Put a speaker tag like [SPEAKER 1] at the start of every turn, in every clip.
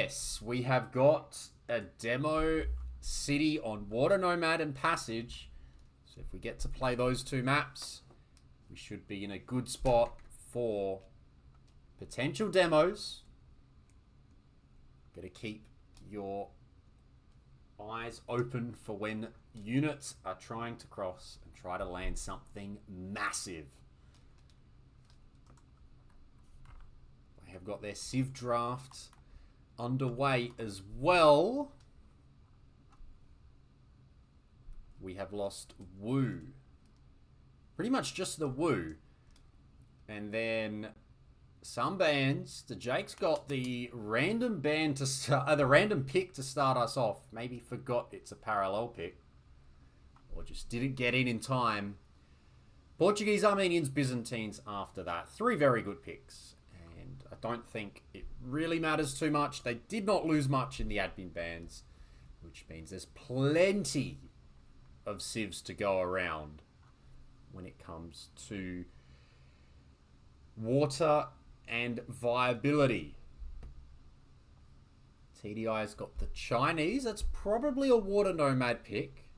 [SPEAKER 1] Yes, we have got a demo city on Water Nomad and Passage. So if we get to play those two maps, we should be in a good spot for potential demos. Got to keep your eyes open for when units are trying to cross and try to land something massive. They have got their Civ draft underway as well. We have lost Wu. Pretty much just the Wu. And then some bands. DeJake's got the random band to start, the random pick to start us off. Maybe forgot it's a parallel pick, or just didn't get in time. Portuguese, Armenians, Byzantines after that. 3 very good picks. And I don't think it really matters too much. They did not lose much in the admin bands, which means there's plenty of civs to go around when it comes to water and viability. TDI's got the Chinese. That's probably a water nomad pick.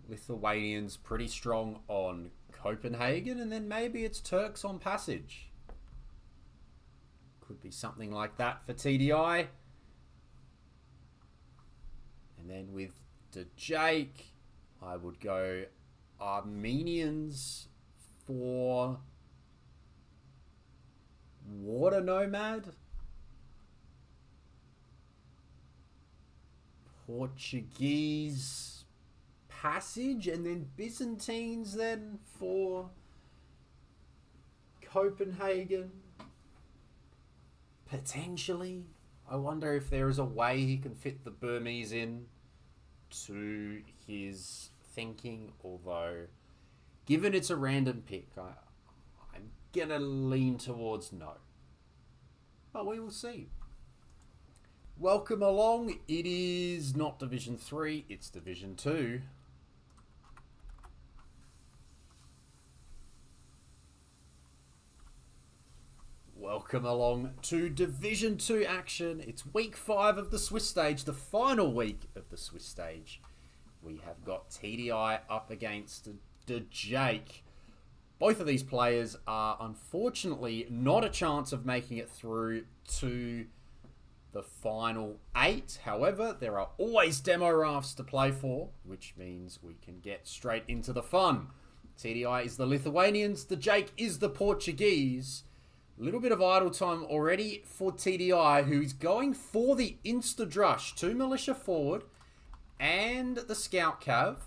[SPEAKER 1] Lithuanians pretty strong on Copenhagen, and then maybe it's Turks on Passage. Could be something like that for TDI. And then with DeJake, I would go Armenians for Water Nomad. Portuguese Passage, and then Byzantines then for Copenhagen. Potentially. I wonder if there is a way he can fit the Burmese in to his thinking, although given it's a random pick, I'm gonna lean towards no. But we will see. Welcome along. It is not Division 3, it's Division 2. Welcome along to Division 2 action. It's week 5 of the Swiss stage, the final week of the Swiss stage. We have got TDI up against DeJake. Both of these players are unfortunately not a chance of making it through to the final 8. However, there are always demo rafts to play for, which means we can get straight into the fun. TDI is the Lithuanians, DeJake is the Portuguese. A little bit of idle time already for TDI, who's going for the insta-drush. 2 militia forward and the scout cav.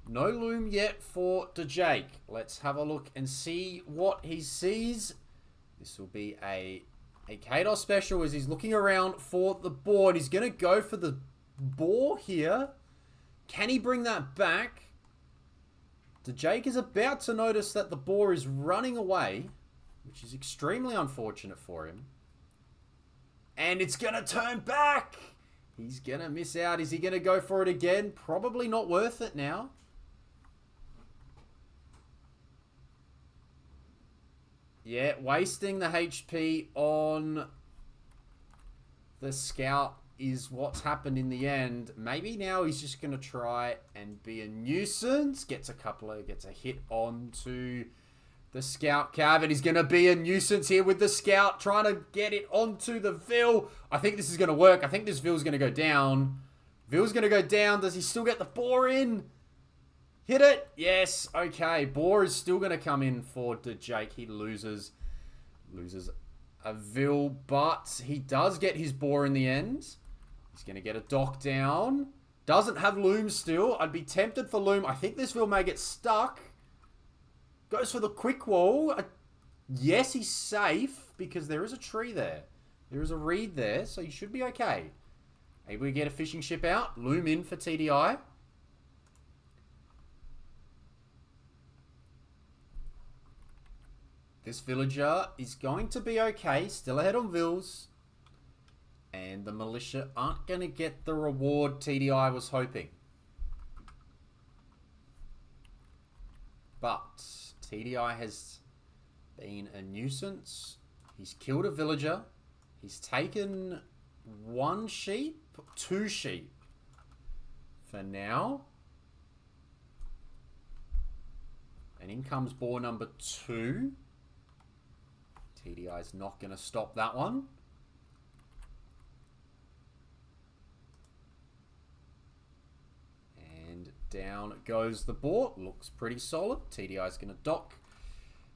[SPEAKER 1] No loom yet for DeJake. Let's have a look and see what he sees. This will be a Kados special as he's looking around for the board. He's going to go for the boar here. Can he bring that back? DeJake is about to notice that the boar is running away, which is extremely unfortunate for him. And it's going to turn back. He's going to miss out. Is he going to go for it again? Probably not worth it now. Yeah, wasting the HP on the scout is what's happened in the end. Maybe now he's just going to try and be a nuisance. Gets a hit onto the scout cav, and he's going to be a nuisance here with the scout, trying to get it onto the Vil. I think this is going to work. I think this Vil's going to go down. Vil's going to go down. Does he still get the boar in? Hit it. Yes. Okay. Boar is still going to come in for DeJake. He loses a Vil, but he does get his boar in the end. He's going to get a dock down. Doesn't have loom still. I'd be tempted for loom. I think this Vil may get stuck. Goes for the quick wall. Yes, he's safe because there is a tree there. There is a reed there, so you should be okay. Maybe we get a fishing ship out. Loom in for TDI. This villager is going to be okay. Still ahead on Vils. And the militia aren't going to get the reward TDI was hoping. But TDI has been a nuisance. He's killed a villager. He's taken 1 sheep, 2 sheep for now. And in comes boar number 2. TDI is not going to stop that one. And down goes the boar. Looks pretty solid. TDI is going to dock.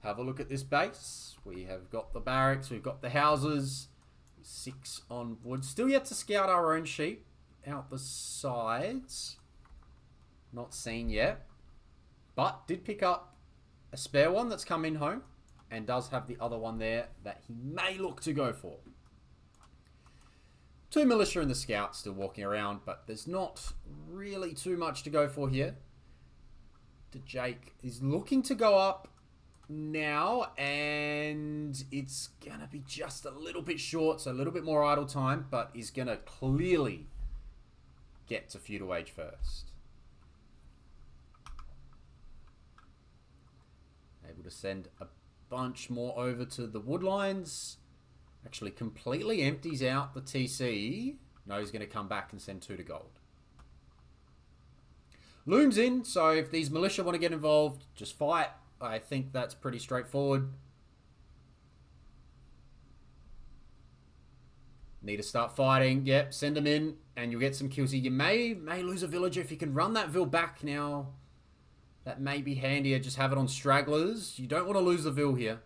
[SPEAKER 1] Have a look at this base. We have got the barracks. We've got the houses. 6 on wood. Still yet to scout our own sheep out the sides. Not seen yet. But did pick up a spare one that's come in home. And does have the other one there that he may look to go for. 2 militia and the scout still walking around. But there's not really too much to go for here. DeJake is looking to go up now, and it's gonna be just a little bit short, so a little bit more idle time, but he's gonna clearly get to feudal age first. Able to send a bunch more over to the wood lines. Actually completely empties out the TC. No, he's gonna come back and send 2 to gold. Looms in, so if these militia want to get involved, just fight. I think that's pretty straightforward. Need to start fighting. Yep, send them in, and you'll get some kills here. You may lose a villager if you can run that vill back now. That may be handier. Just have it on stragglers. You don't want to lose the vill here.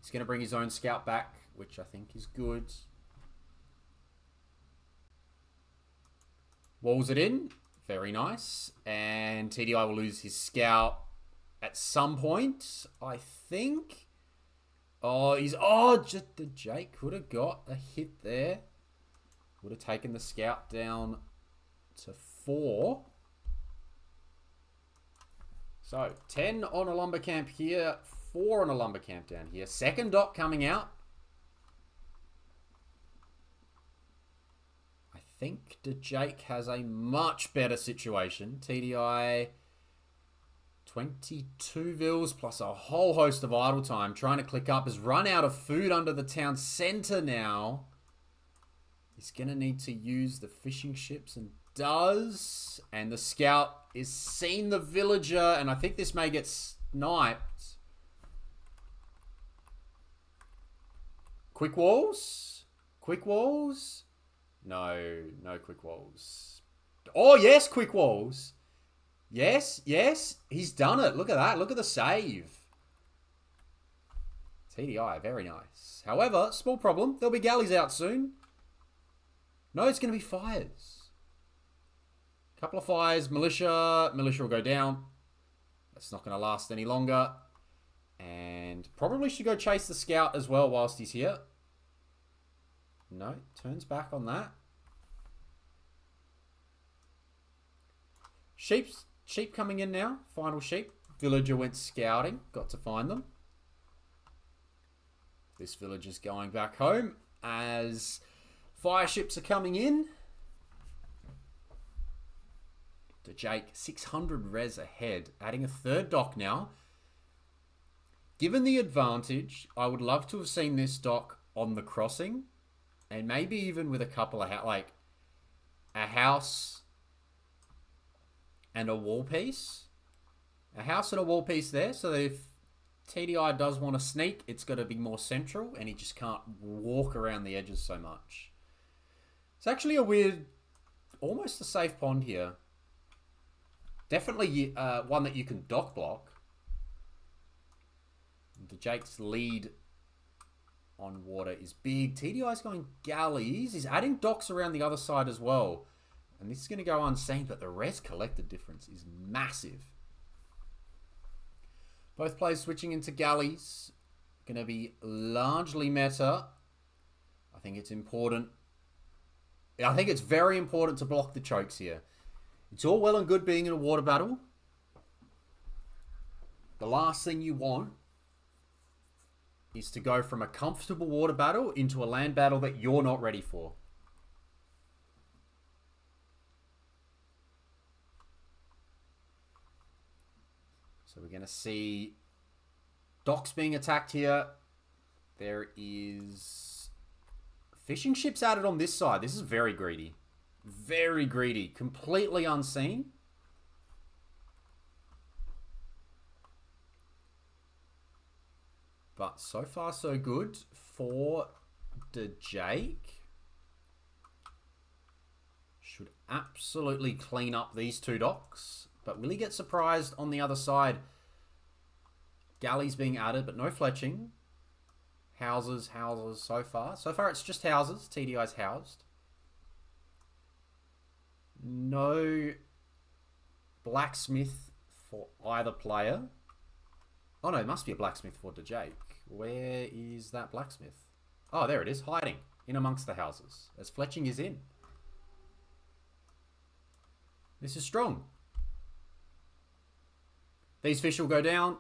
[SPEAKER 1] He's going to bring his own scout back, which I think is good. Walls it in. Very nice. And TDI will lose his scout at some point, I think. Oh, just DeJake could have got a hit there. Would have taken the scout down to 4. So, 10 on a lumber camp here, 4 on a lumber camp down here. Second dock coming out. I think DeJake has a much better situation. TDI, 22 vills plus a whole host of idle time. Trying to click up. Has run out of food under the town centre now. He's going to need to use the fishing ships and does. And the scout is seen the villager. And I think this may get sniped. Quick walls? Quick walls? No, no quick walls. Oh, yes, quick walls. Yes, yes, he's done it. Look at that. Look at the save. TDI, very nice. However, small problem. There'll be galleys out soon. No, it's going to be fires. Couple of fires. Militia. Militia will go down. That's not going to last any longer. And probably should go chase the scout as well whilst he's here. No, turns back on that. Sheep coming in now. Final sheep. Villager went scouting. Got to find them. This villager's going back home as fire ships are coming in. DeJake, 600 res ahead. Adding a 3rd dock now. Given the advantage, I would love to have seen this dock on the crossing. And maybe even with a couple of, like, a house and a wall piece. A house and a wall piece there. So if TDI does want to sneak, it's got to be more central. And he just can't walk around the edges so much. It's actually a weird, almost a safe pond here. Definitely one that you can dock block. DeJake's lead on water is big. TDI's going galleys. He's adding docks around the other side as well. And this is going to go unseen, but the res collected difference is massive. Both players switching into galleys. Going to be largely meta. I think it's important. I think it's very important to block the chokes here. It's all well and good being in a water battle. The last thing you want is to go from a comfortable water battle into a land battle that you're not ready for. So we're going to see docks being attacked here. There is Fishing ships added on this side. This is very greedy. Very greedy. Completely unseen. But so far so good for DeJake. Should absolutely clean up these two docks. But will he get surprised on the other side? Galleys being added, but no fletching. Houses so far. So far it's just houses. TDI's housed. No blacksmith for either player. Oh no, it must be a blacksmith for DeJake. Where is that blacksmith? Oh, there it is, hiding in amongst the houses as fletching is in. This is strong. These fish will go down.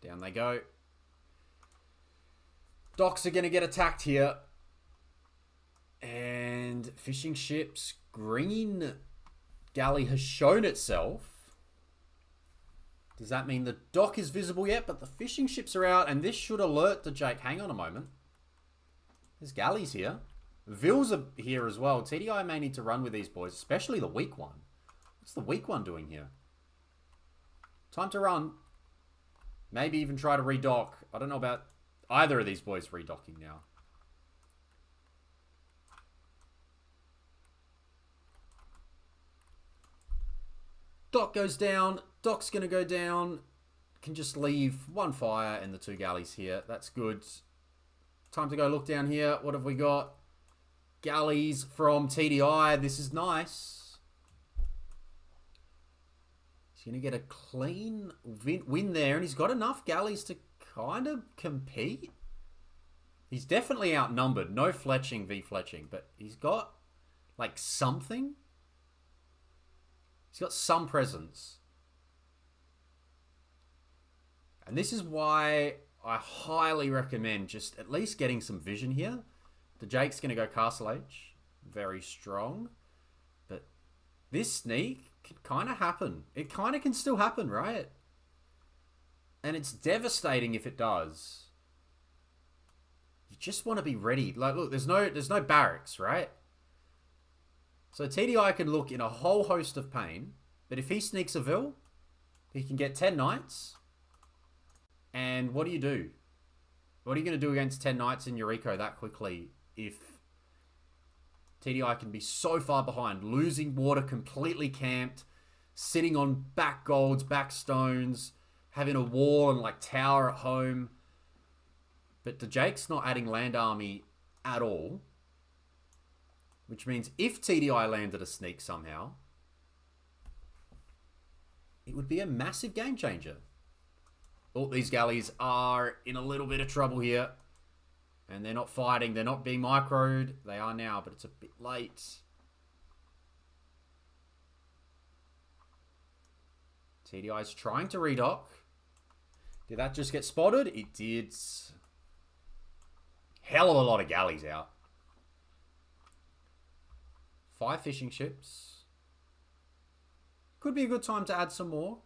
[SPEAKER 1] Down they go. Docks are going to get attacked here. And fishing ships. Green galley has shown itself. Does that mean the dock is visible yet? But the fishing ships are out. And this should alert DeJake. Hang on a moment. There's galleys here. Vils are here as well. TDI may need to run with these boys. Especially the weak one. What's the weak one doing here? Time to run. Maybe even try to redock. I don't know about either of these boys redocking now. Dock goes down. Dock's going to go down. Can just leave one fire and the two galleys here. That's good. Time to go look down here. What have we got? Galleys from TDI. This is nice. He's going to get a clean win there. And he's got enough galleys to kind of compete. He's definitely outnumbered. No fletching v fletching. But he's got like something. He's got some presence. And this is why I highly recommend just at least getting some vision here. DeJake's going to go Castle Age. Very strong. But this sneak can kind of happen. It kind of can still happen, right? And it's devastating if it does. You just want to be ready. Like, look, there's no barracks, right? So TDI can look in a whole host of pain. But if he sneaks a Vil, he can get 10 knights. And what do you do? What are you going to do against 10 knights in Eureka that quickly if TDI can be so far behind, losing water, completely camped, sitting on back golds, back stones, having a wall and like tower at home. But DeJake's not adding land army at all. Which means if TDI landed a sneak somehow, it would be a massive game changer. Oh, these galleys are in a little bit of trouble here. And they're not fighting. They're not being microed. They are now, but it's a bit late. TDI's trying to redock. Did that just get spotted? It did. Hell of a lot of galleys out. 5 fishing ships. Could be a good time to add some more.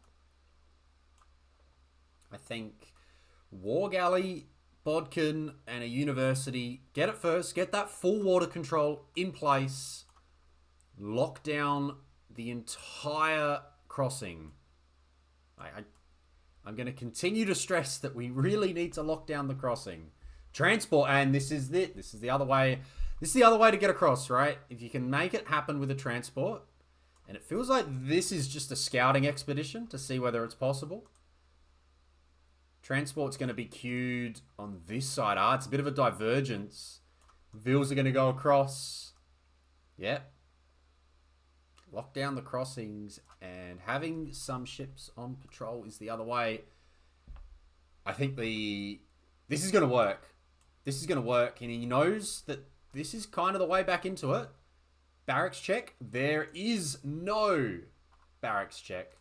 [SPEAKER 1] I think War Galley, Bodkin, and a University. Get it first. Get that full water control in place. Lock down the entire crossing. I'm going to continue to stress that we really need to lock down the crossing. Transport, and this is it. This is the other way. This is the other way to get across, right? If you can make it happen with a transport. And it feels like this is just a scouting expedition to see whether it's possible. Transport's going to be queued on this side. Ah, it's a bit of a divergence. Vils are going to go across. Yep. Lock down the crossings. And having some ships on patrol is the other way. I think this is going to work. This is going to work. And he knows that this is kind of the way back into it. Barracks check. There is no barracks check.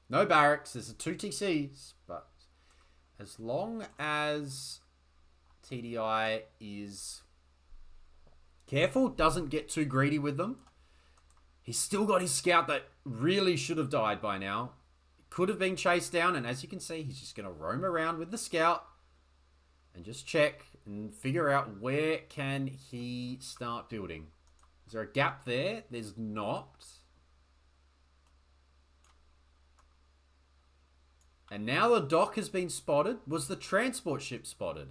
[SPEAKER 1] No barracks. There's 2 TCs. But as long as TDI is careful, doesn't get too greedy with them. He's still got his scout that really should have died by now. could have been chased down. And as you can see, he's just going to roam around with the scout and just check and figure out where can he start building. Is there a gap there? There's not. And now the dock has been spotted. Was the transport ship spotted?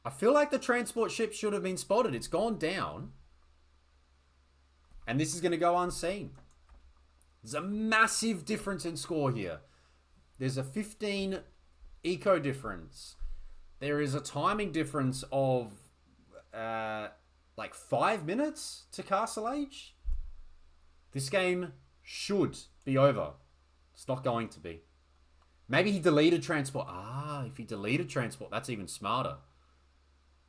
[SPEAKER 1] I feel like the transport ship should have been spotted. It's gone down. And this is going to go unseen. There's a massive difference in score here. There's a 15 eco difference. There is a timing difference of like 5 minutes to Castle Age. This game should be over. It's not going to be. Maybe he deleted transport. Ah, if he deleted transport, that's even smarter.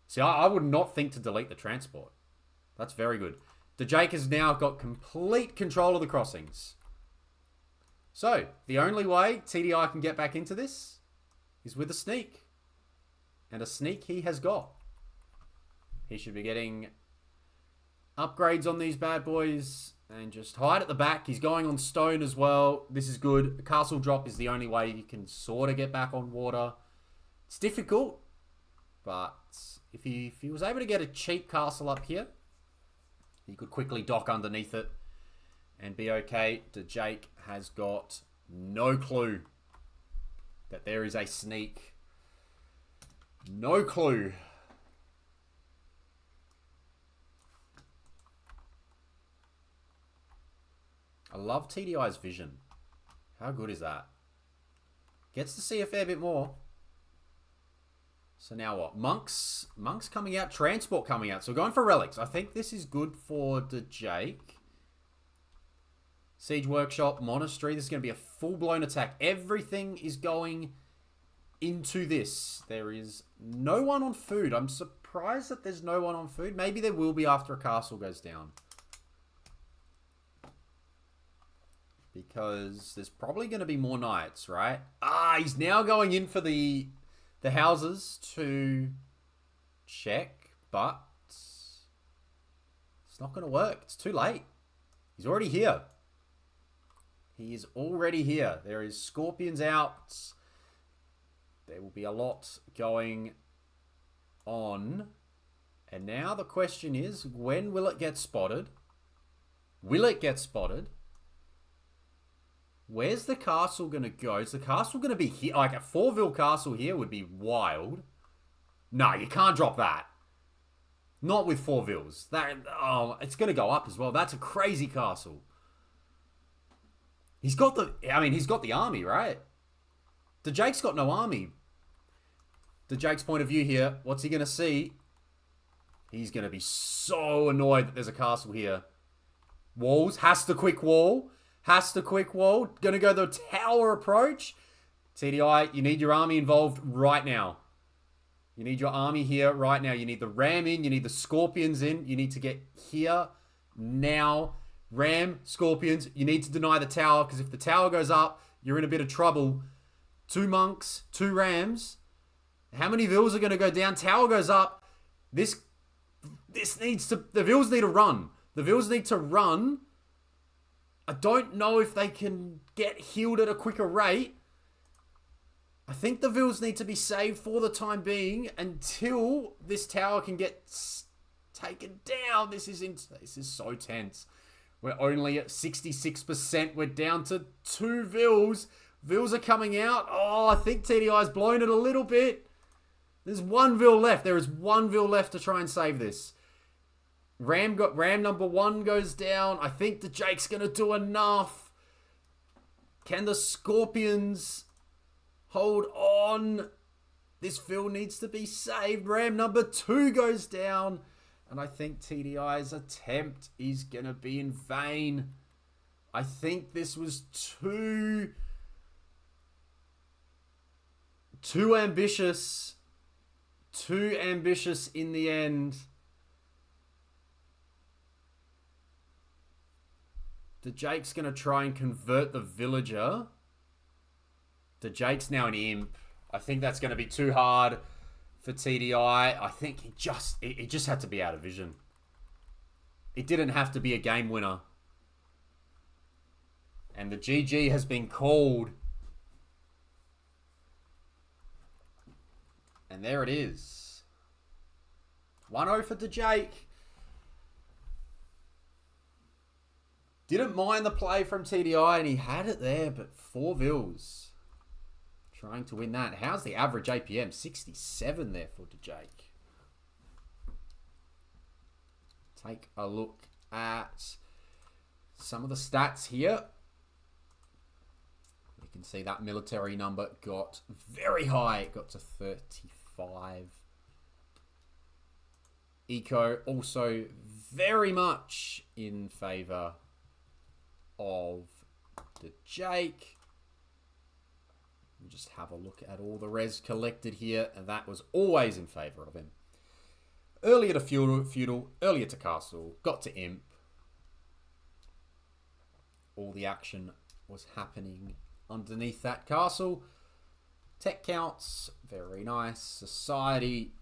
[SPEAKER 1] See, I would not think to delete the transport. That's very good. DeJake has now got complete control of the crossings. So, the only way TDI can get back into this is with a sneak. And a sneak he has got. He should be getting upgrades on these bad boys and just hide at the back. He's going on stone as well. This is good. The castle drop is the only way you can sort of get back on water. It's difficult, but if he was able to get a cheap castle up here, he could quickly dock underneath it and be okay. DeJake has got no clue that there is a sneak. No clue. I love TDI's vision. How good is that? Gets to see a fair bit more. So now what? Monks coming out. Transport coming out. So we're going for relics. I think this is good for DeJake. Siege Workshop, Monastery. This is going to be a full-blown attack. Everything is going into this. There is no one on food. I'm surprised that there's no one on food. Maybe there will be after a castle goes down. Because there's probably going to be more knights, right? Ah, he's now going in for the houses to check, but it's not going to work. It's too late. He's already here. He is already here. There is scorpions out. There will be a lot going on. And now the question is, when will it get spotted? Will it get spotted? Where's the castle going to go? Is the castle going to be here? Like a 4-ville castle here would be wild. No, you can't drop that. Not with 4 vills. Oh, it's going to go up as well. That's a crazy castle. He's got the army, right? DeJake's got no army. DeJake's point of view here, what's he going to see? He's going to be so annoyed that there's a castle here. Walls, has to quick wall. Has to quick wall. Gonna go the tower approach. TDI, you need your army involved right now. You need your army here right now. You need the ram in. You need the scorpions in. You need to get here now. Ram, scorpions. You need to deny the tower, because if the tower goes up, you're in a bit of trouble. 2 monks, 2 rams. How many vills are going to go down? Tower goes up. This needs to... The vills need to run. The vills need to run. I don't know if they can get healed at a quicker rate. I think the vills need to be saved for the time being until this tower can get taken down. This is so tense. We're only at 66%. We're down to 2 vills. Vills are coming out. Oh, I think TDI's blown it a little bit. There's 1 vill left. There is 1 vill left to try and save this. Ram number 1 goes down. I think DeJake's going to do enough. Can the Scorpions hold on? This field needs to be saved. Ram number 2 goes down. And I think TDI's attempt is going to be in vain. I think this was too ambitious. Too ambitious in the end. DeJake's going to try and convert the villager. DeJake's now an imp. I think that's going to be too hard for TDI. I think it just had to be out of vision. It didn't have to be a game winner. And the GG has been called. And there it is. 1-0 for DeJake. Didn't mind the play from TDI, and he had it there, but 4 vils. Trying to win that. How's the average APM? 67 there for DeJake. Take a look at some of the stats here. You can see that military number got very high. It got to 35. Eco also very much in favor of DeJake. We'll just have a look at all the res collected here, and that was always in favor of him. Earlier to feudal, earlier to castle, got to imp. All the action was happening underneath that castle. Tech counts, very nice. Society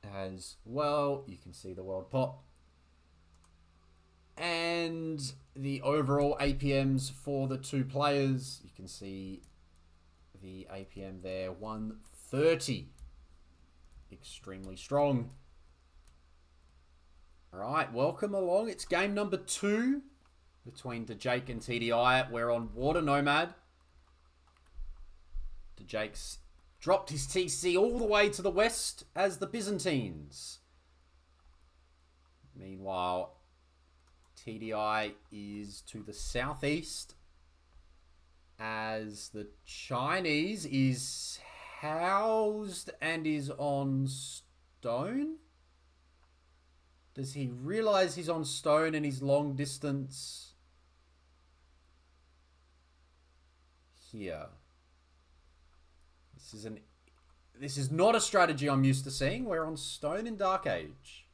[SPEAKER 1] as well. You can see the world pop. And the overall APMs for the 2 players. You can see the APM there, 130. Extremely strong. Alright, welcome along. It's game number 2 between DeJake and TDI. We're on Water Nomad. DeJake's dropped his TC all the way to the west as the Byzantines. Meanwhile, TDI is to the southeast as the Chinese is housed and is on stone. Does he realize he's on stone and he's long distance here? This is not a strategy I'm used to seeing. We're on stone in Dark Age.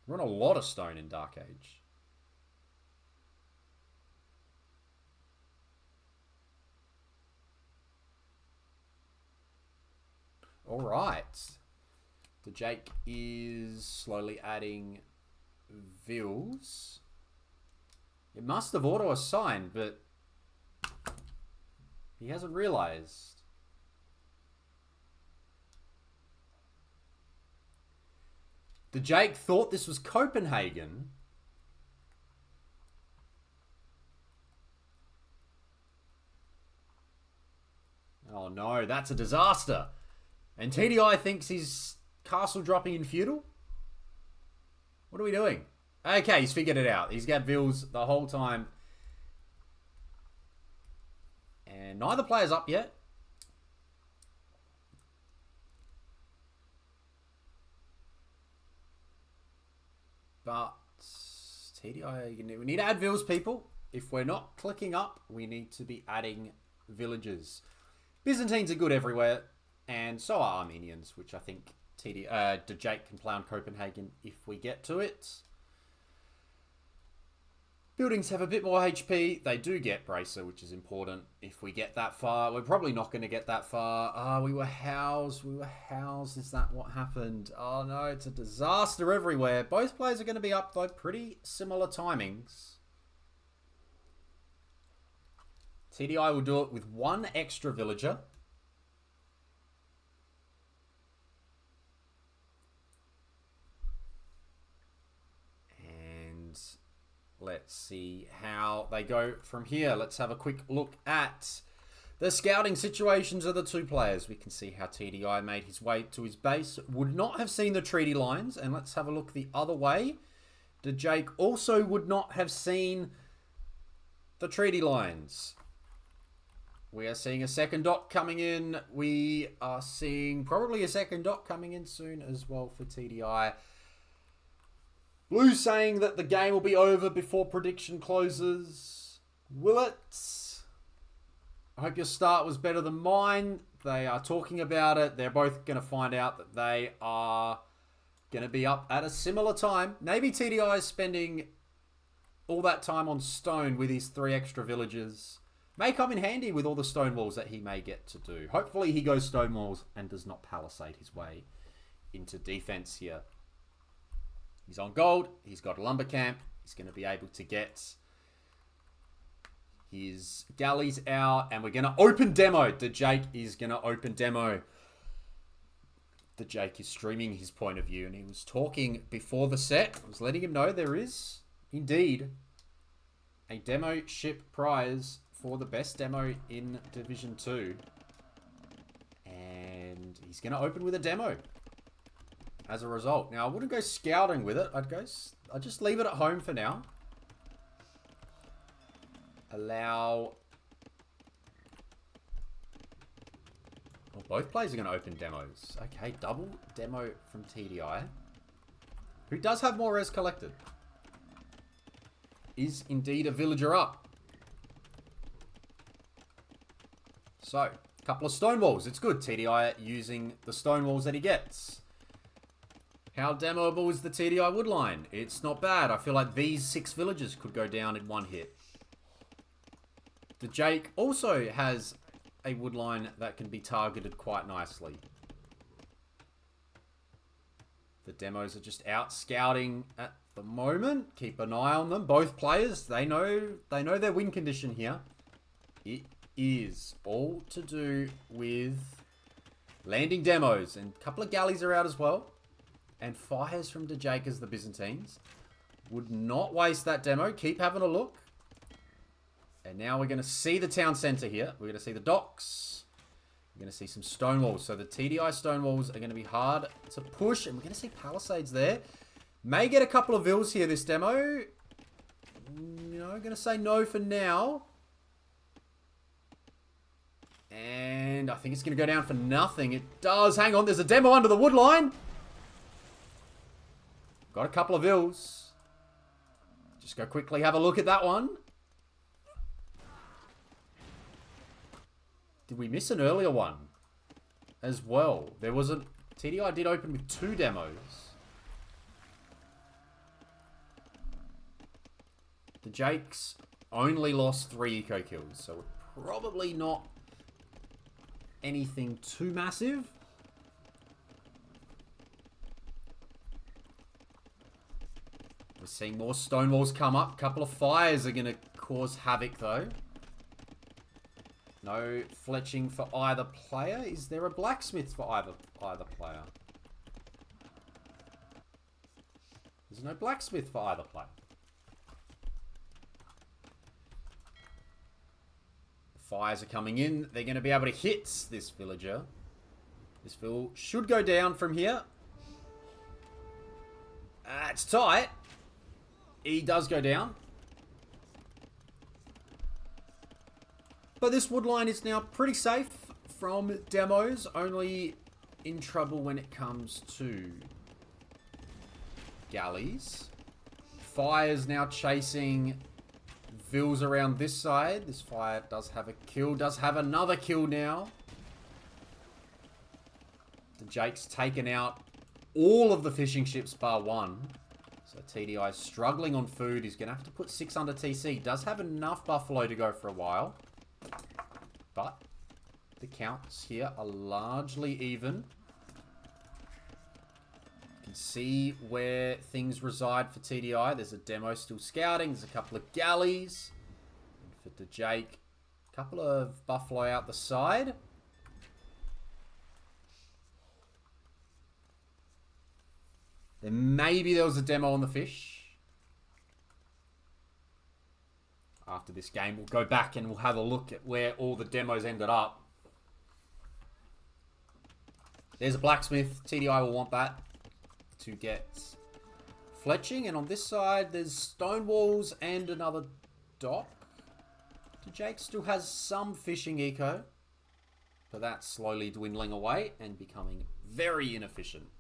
[SPEAKER 1] We're on a lot of stone in Dark Age. All right. DeJake is slowly adding vils. It must have auto-assigned, but he hasn't realized. DeJake thought this was Copenhagen. Oh no, that's a disaster. And TDI thinks he's castle dropping in feudal. What are we doing? Okay, he's figured it out. He's got vils the whole time. And neither player's up yet. But TDI, we need to add vils, people. If we're not clicking up, we need to be adding villages. Byzantines are good everywhere, and so are Armenians, which I think DeJake can play on Copenhagen if we get to it. Buildings have a bit more HP. They do get Bracer, which is important. If we get that far, we're probably not going to get that far. We were housed. We were housed. Is that what happened? Oh no, it's a disaster everywhere. Both players are going to be up, though. Pretty similar timings. TDI will do it with 1 extra villager. Let's see how they go from here. Let's have a quick look at the scouting situations of the 2 players. We can see how TDI made his way to his base. Would not have seen the treaty lines. And let's have a look the other way. DeJake also would not have seen the treaty lines. We are seeing a second dot coming in. We are seeing probably a second dot coming in soon as well for TDI. Blue saying that the game will be over before prediction closes. Will it? I hope your start was better than mine. They are talking about it. They're both going to find out that they are going to be up at a similar time. Maybe TDI is spending all that time on stone with his 3 extra villages. May come in handy with all the stone walls that he may get to do. Hopefully he goes stone walls and does not palisade his way into defense here. He's on gold. He's got a lumber camp. He's going to be able to get his galleys out. And we're going to open demo. DeJake is going to open demo. DeJake is streaming his point of view. And he was talking before the set. I was letting him know there is indeed a demo ship prize for the best demo in Division 2. And he's going to open with a demo as a result. Now, I wouldn't go scouting with it. I'd just leave it at home for now. Allow... Well, both players are going to open demos. Okay, double demo from TDI. Who does have more res collected. Is indeed a villager up. So, a couple of stone walls. It's good. TDI using the stone walls that he gets. How demoable is the TDI wood line? It's not bad. I feel like these 6 villagers could go down in one hit. DeJake also has a wood line that can be targeted quite nicely. The demos are just out scouting at the moment. Keep an eye on them. Both players, they know their win condition here. It is all to do with landing demos. And a couple of galleys are out as well. And fires from DeJake as the Byzantines. Would not waste that demo. Keep having a look. And now we're going to see the town centre here. We're going to see the docks. We're going to see some stone walls. So the TDI stone walls are going to be hard to push. And we're going to see palisades there. May get a couple of vills here this demo. You know, I'm going to say no for now. And I think it's going to go down for nothing. It does. Hang on. There's a demo under the wood line. Got a couple of vills. Just go quickly have a look at that one. Did we miss an earlier one as well? There was a... TDI did open with 2 demos. DeJake's only lost 3 eco kills, so probably not anything too massive. We're seeing more stone walls come up. A couple of fires are going to cause havoc, though. No fletching for either player. Is there a blacksmith for either player? There's no blacksmith for either player. The fires are coming in. They're going to be able to hit this villager. This vill should go down from here. It's tight. He does go down. But this wood line is now pretty safe from demos. Only in trouble when it comes to galleys. Fire's now chasing vills around this side. This fire does have a kill. Does have another kill now. DeJake's taken out all of the fishing ships bar 1. So TDI is struggling on food. He's going to have to put 6 under TC. Does have enough buffalo to go for a while. But the counts here are largely even. You can see where things reside for TDI. There's a demo still scouting. There's a couple of galleys. And for DeJake, a couple of buffalo out the side. Then maybe there was a demo on the fish. After this game, we'll go back and we'll have a look at where all the demos ended up. There's a blacksmith. TDI will want that to get fletching. And on this side, there's stone walls and another dock. DeJake still has some fishing eco. But that's slowly dwindling away and becoming very inefficient.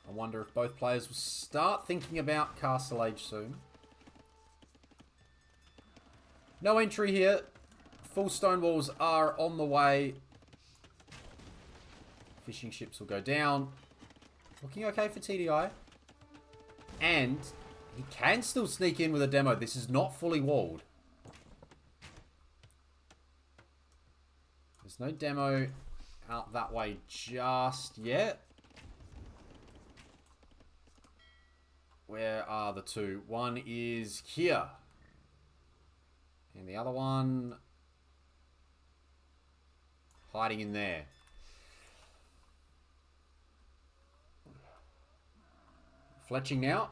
[SPEAKER 1] I wonder if both players will start thinking about Castle Age soon. No entry here. Full stone walls are on the way. Fishing ships will go down. Looking okay for TDI. And he can still sneak in with a demo. This is not fully walled. There's no demo out that way just yet. Where are the two? One is here. And the other one... hiding in there. Fletching now.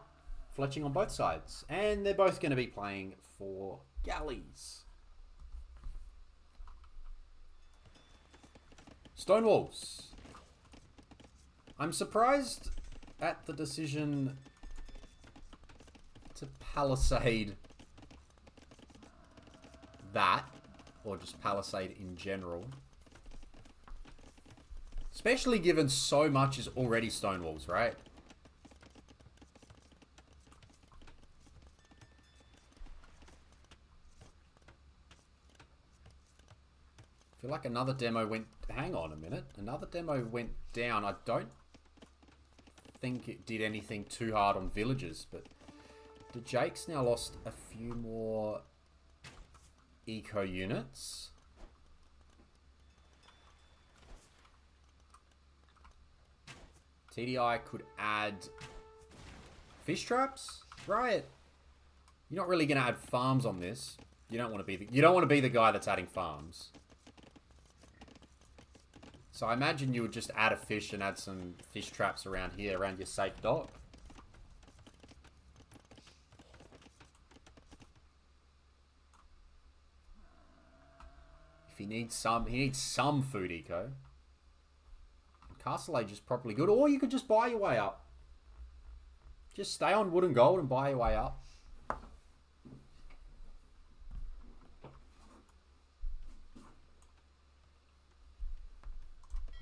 [SPEAKER 1] Fletching on both sides. And they're both going to be playing for galleys. Stonewalls. I'm surprised at the decision to palisade that, or just palisade in general. Especially given so much is already stonewalls, right? I feel like another demo went... hang on a minute. Another demo went down. I don't think it did anything too hard on villagers, but DeJake's now lost a few more eco units. TDI could add fish traps, right? You're not really going to add farms on this. You don't want to be the guy that's adding farms. So I imagine you would just add a fish and add some fish traps around here, around your safe dock. If he needs some food eco. Castle Age is probably good, or you could just buy your way up. Just stay on wood and gold and buy your way up.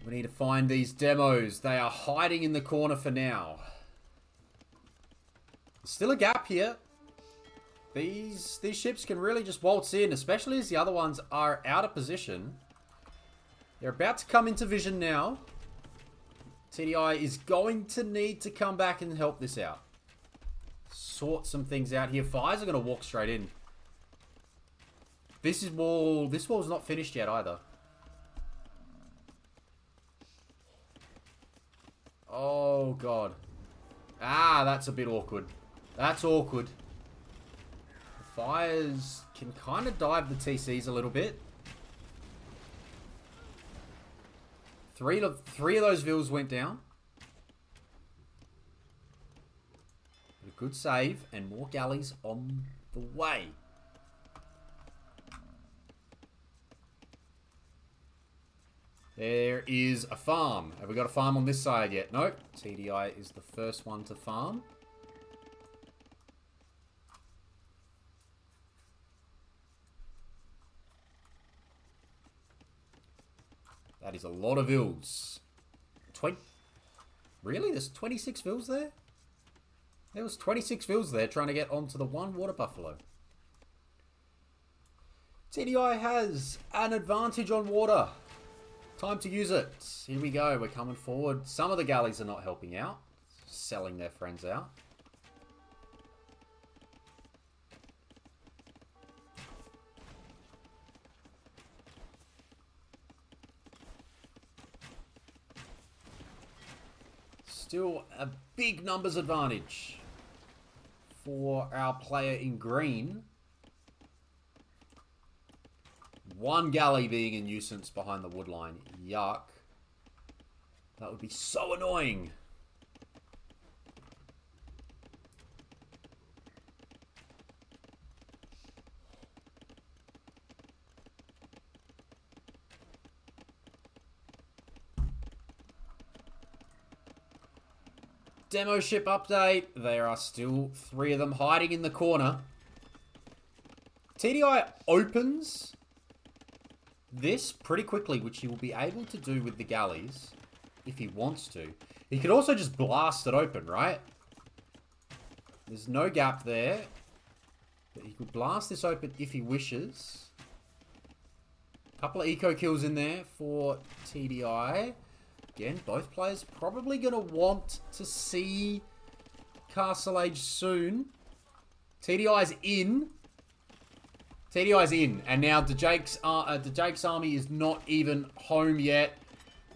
[SPEAKER 1] We need to find these demos. They are hiding in the corner for now. There's still a gap here. These ships can really just waltz in, especially as the other ones are out of position. They're about to come into vision now. TDI is going to need to come back and help this out. Sort some things out here. Fires are going to walk straight in. This wall's not finished yet either. Oh, God. Ah, that's a bit awkward. That's awkward. The fires can kind of dive the TCs a little bit. Three of those vills went down. A good save and more galleys on the way. There is a farm. Have we got a farm on this side yet? Nope. TDI is the first one to farm. That is a lot of vills. Really? There's 26 vills there? There was 26 vills there trying to get onto the one water buffalo. TDI has an advantage on water. Time to use it. Here we go. We're coming forward. Some of the galleys are not helping out. Selling their friends out. Still a big numbers advantage for our player in green. One galley being a nuisance behind the wood line. Yuck. That would be so annoying. Demo ship update. There are still 3 of them hiding in the corner. TDI opens this pretty quickly, which he will be able to do with the galleys if he wants to. He could also just blast it open, right? There's no gap there. But he could blast this open if he wishes. A couple of eco kills in there for TDI. Again, both players probably going to want to see Castle Age soon. TDI's in. TDI's in. And now DeJake's army is not even home yet.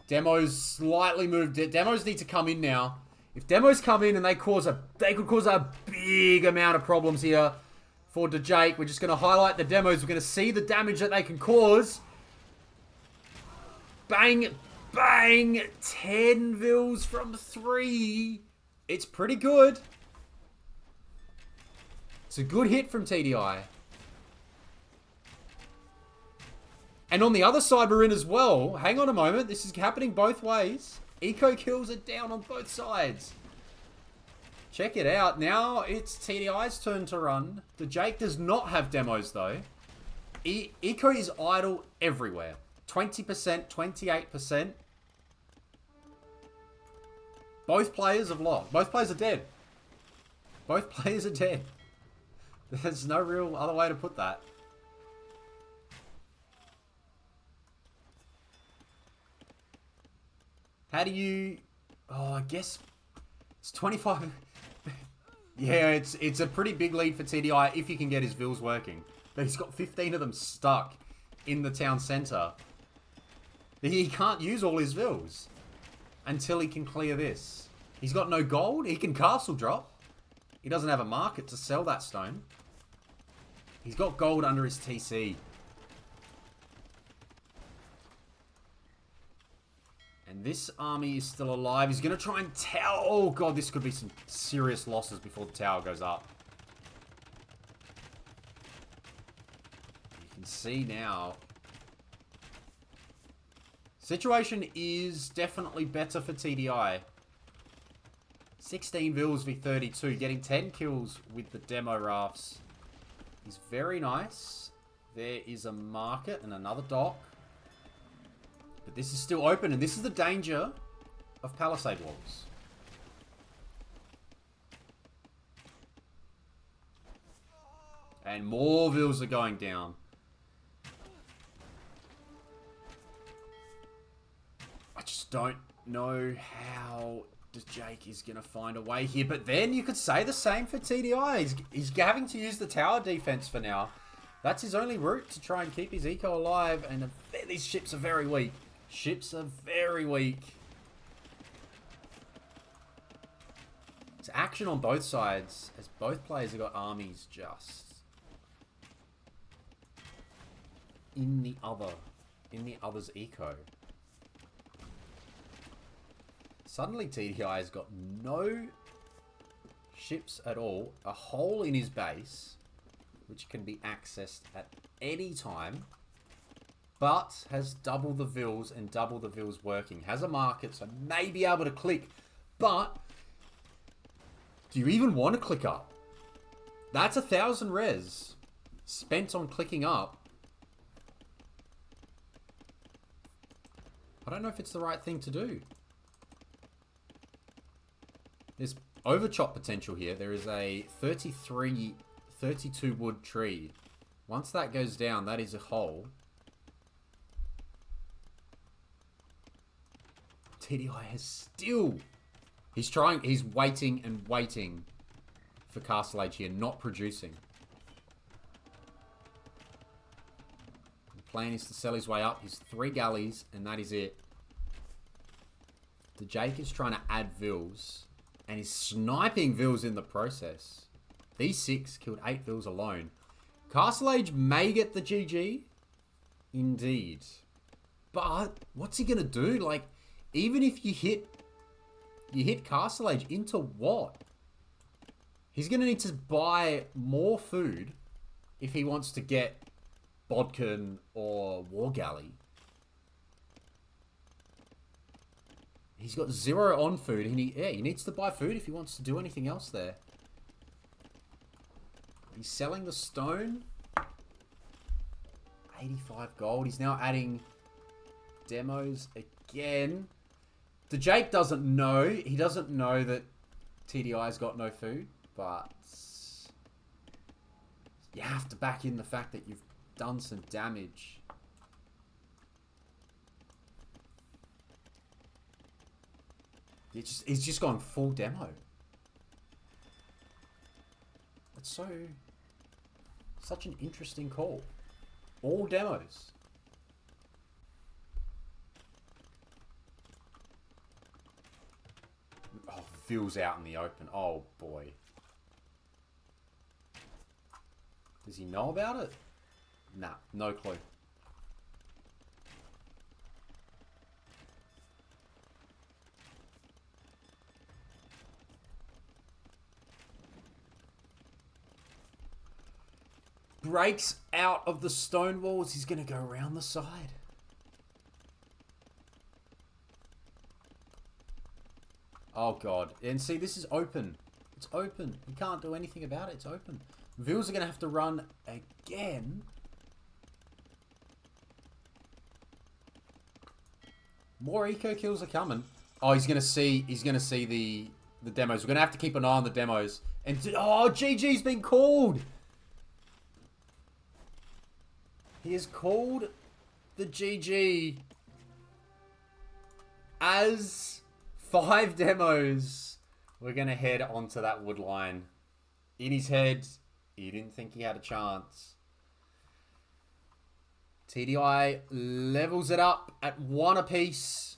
[SPEAKER 1] Demos slightly moved it. Demos need to come in now If demos come in and they could cause a big amount of problems here for DeJake. We're just going to highlight the demos. We're going to see the damage that they can cause. Bang, bang, 10 vils from 3. It's pretty good. It's a good hit from TDI. And on the other side we're in as well. Hang on a moment. This is happening both ways. Eco kills are down on both sides. Check it out. Now it's TDI's turn to run. DeJake does not have demos though. Eco is idle everywhere. 20%, 28%. Both players have lost. Both players are dead. Both players are dead. There's no real other way to put that. How do you... Oh, I guess it's 25... Yeah, it's a pretty big lead for TDI if he can get his vills working. But he's got 15 of them stuck in the town centre. He can't use all his vills until he can clear this. He's got no gold. He can castle drop. He doesn't have a market to sell that stone. He's got gold under his TC. And this army is still alive. He's going to try and tower. Oh, God, this could be some serious losses before the tower goes up. You can see now. Situation is definitely better for TDI. 16 vils v 32. Getting 10 kills with the demo rafts is very nice. There is a market and another dock. But this is still open, and this is the danger of palisade walls. And more vils are going down. I just don't know how DeJake is going to find a way here. But then you could say the same for TDI. He's having to use the tower defense for now. That's his only route to try and keep his eco alive. And these ships are very weak. Ships are very weak. It's action on both sides as both players have got armies just in the other's eco. Suddenly TDI has got no ships at all. A hole in his base which can be accessed at any time. But has double the vils and double the vils working. Has a market, so may be able to click. But do you even want to click up? That's 1,000 res spent on clicking up. I don't know if it's the right thing to do. There's overchop potential here. There is a 32 wood tree. Once that goes down, that is a hole. TDI has still... He's waiting and waiting for Castle Age here, not producing. The plan is to sell his way up. His 3 galleys, and that is it. DeJake is trying to add vils, and he's sniping vils in the process. These 6 killed 8 vils alone. Castle Age may get the GG. Indeed. But what's he going to do? Like... Even if you hit Castle Age into what? He's going to need to buy more food if he wants to get Bodkin or War Galley. He's got 0 on food. He needs to buy food if he wants to do anything else there. He's selling the stone. 85 gold. He's now adding demos again. DeJake doesn't know. He doesn't know that TDI's got no food, but you have to back in the fact that you've done some damage. He's just gone full demo. It's such an interesting call. All demos. Oh, Phil's out in the open. Oh, boy. Does he know about it? Nah, no clue. Breaks out of the stone walls. He's going to go around the side. Oh, God. And see, this is open. It's open. He can't do anything about it. It's open. Vils are going to have to run again. More eco kills are coming. Oh, he's going to see the demos. We're going to have to keep an eye on the demos. And oh, GG's been called. He has called the GG as 5 demos. We're going to head onto that wood line. In his head, he didn't think he had a chance. TDI levels it up at 1 apiece.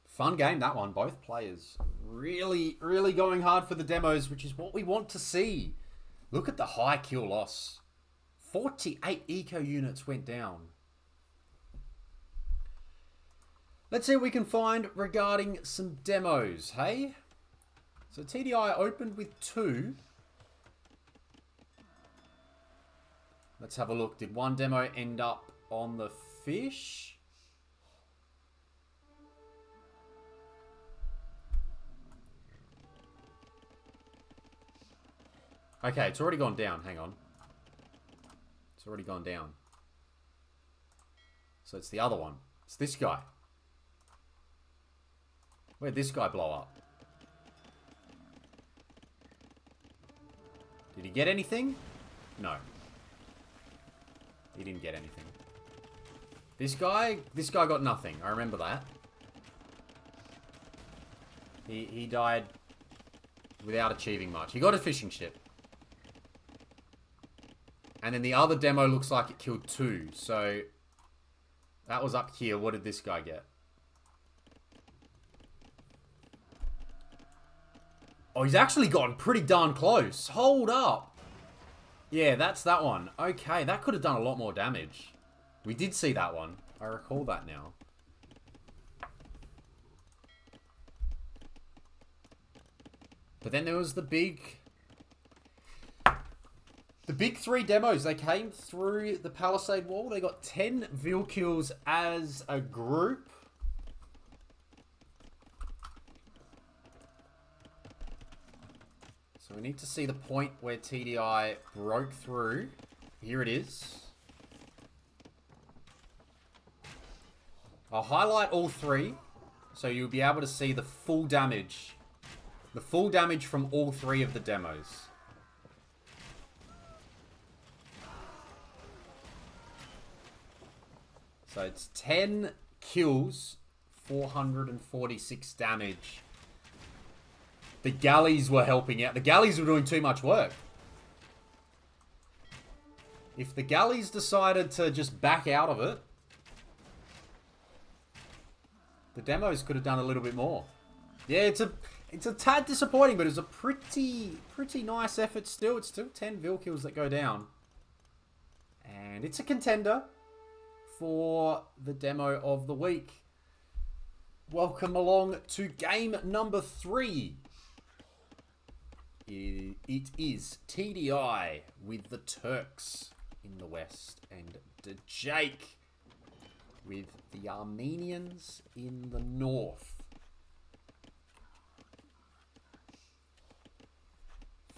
[SPEAKER 1] Fun game, that one. Both players really, really going hard for the demos, which is what we want to see. Look at the high kill loss. 48 eco units went down. Let's see what we can find regarding some demos, hey? So TDI opened with 2. Let's have a look. Did one demo end up on the fish? Okay, it's already gone down. Hang on. It's already gone down. So it's the other one. It's this guy. Where'd this guy blow up? Did he get anything? No. He didn't get anything. This guy got nothing. I remember that. He died without achieving much. He got a fishing ship. And then the other demo looks like it killed 2. So that was up here. What did this guy get? Oh, he's actually gotten pretty darn close. Hold up. Yeah, that's that one. Okay, that could have done a lot more damage. We did see that one. I recall that now. But then there was the big 3 demos. They came through the Palisade wall. They got 10 Vil kills as a group. So we need to see the point where TDI broke through. Here it is. I'll highlight all 3, so you'll be able to see the full damage. The full damage from all 3 of the demos. So it's 10 kills, 446 damage. The galleys were helping out. The galleys were doing too much work. If the galleys decided to just back out of it, the demos could have done a little bit more. Yeah, it's a tad disappointing, but it's a pretty nice effort still. It's still 10 Vil kills that go down. And it's a contender for the demo of the week. Welcome along to game number 3. It is TDI with the Turks in the west and DeJake with the Armenians in the north.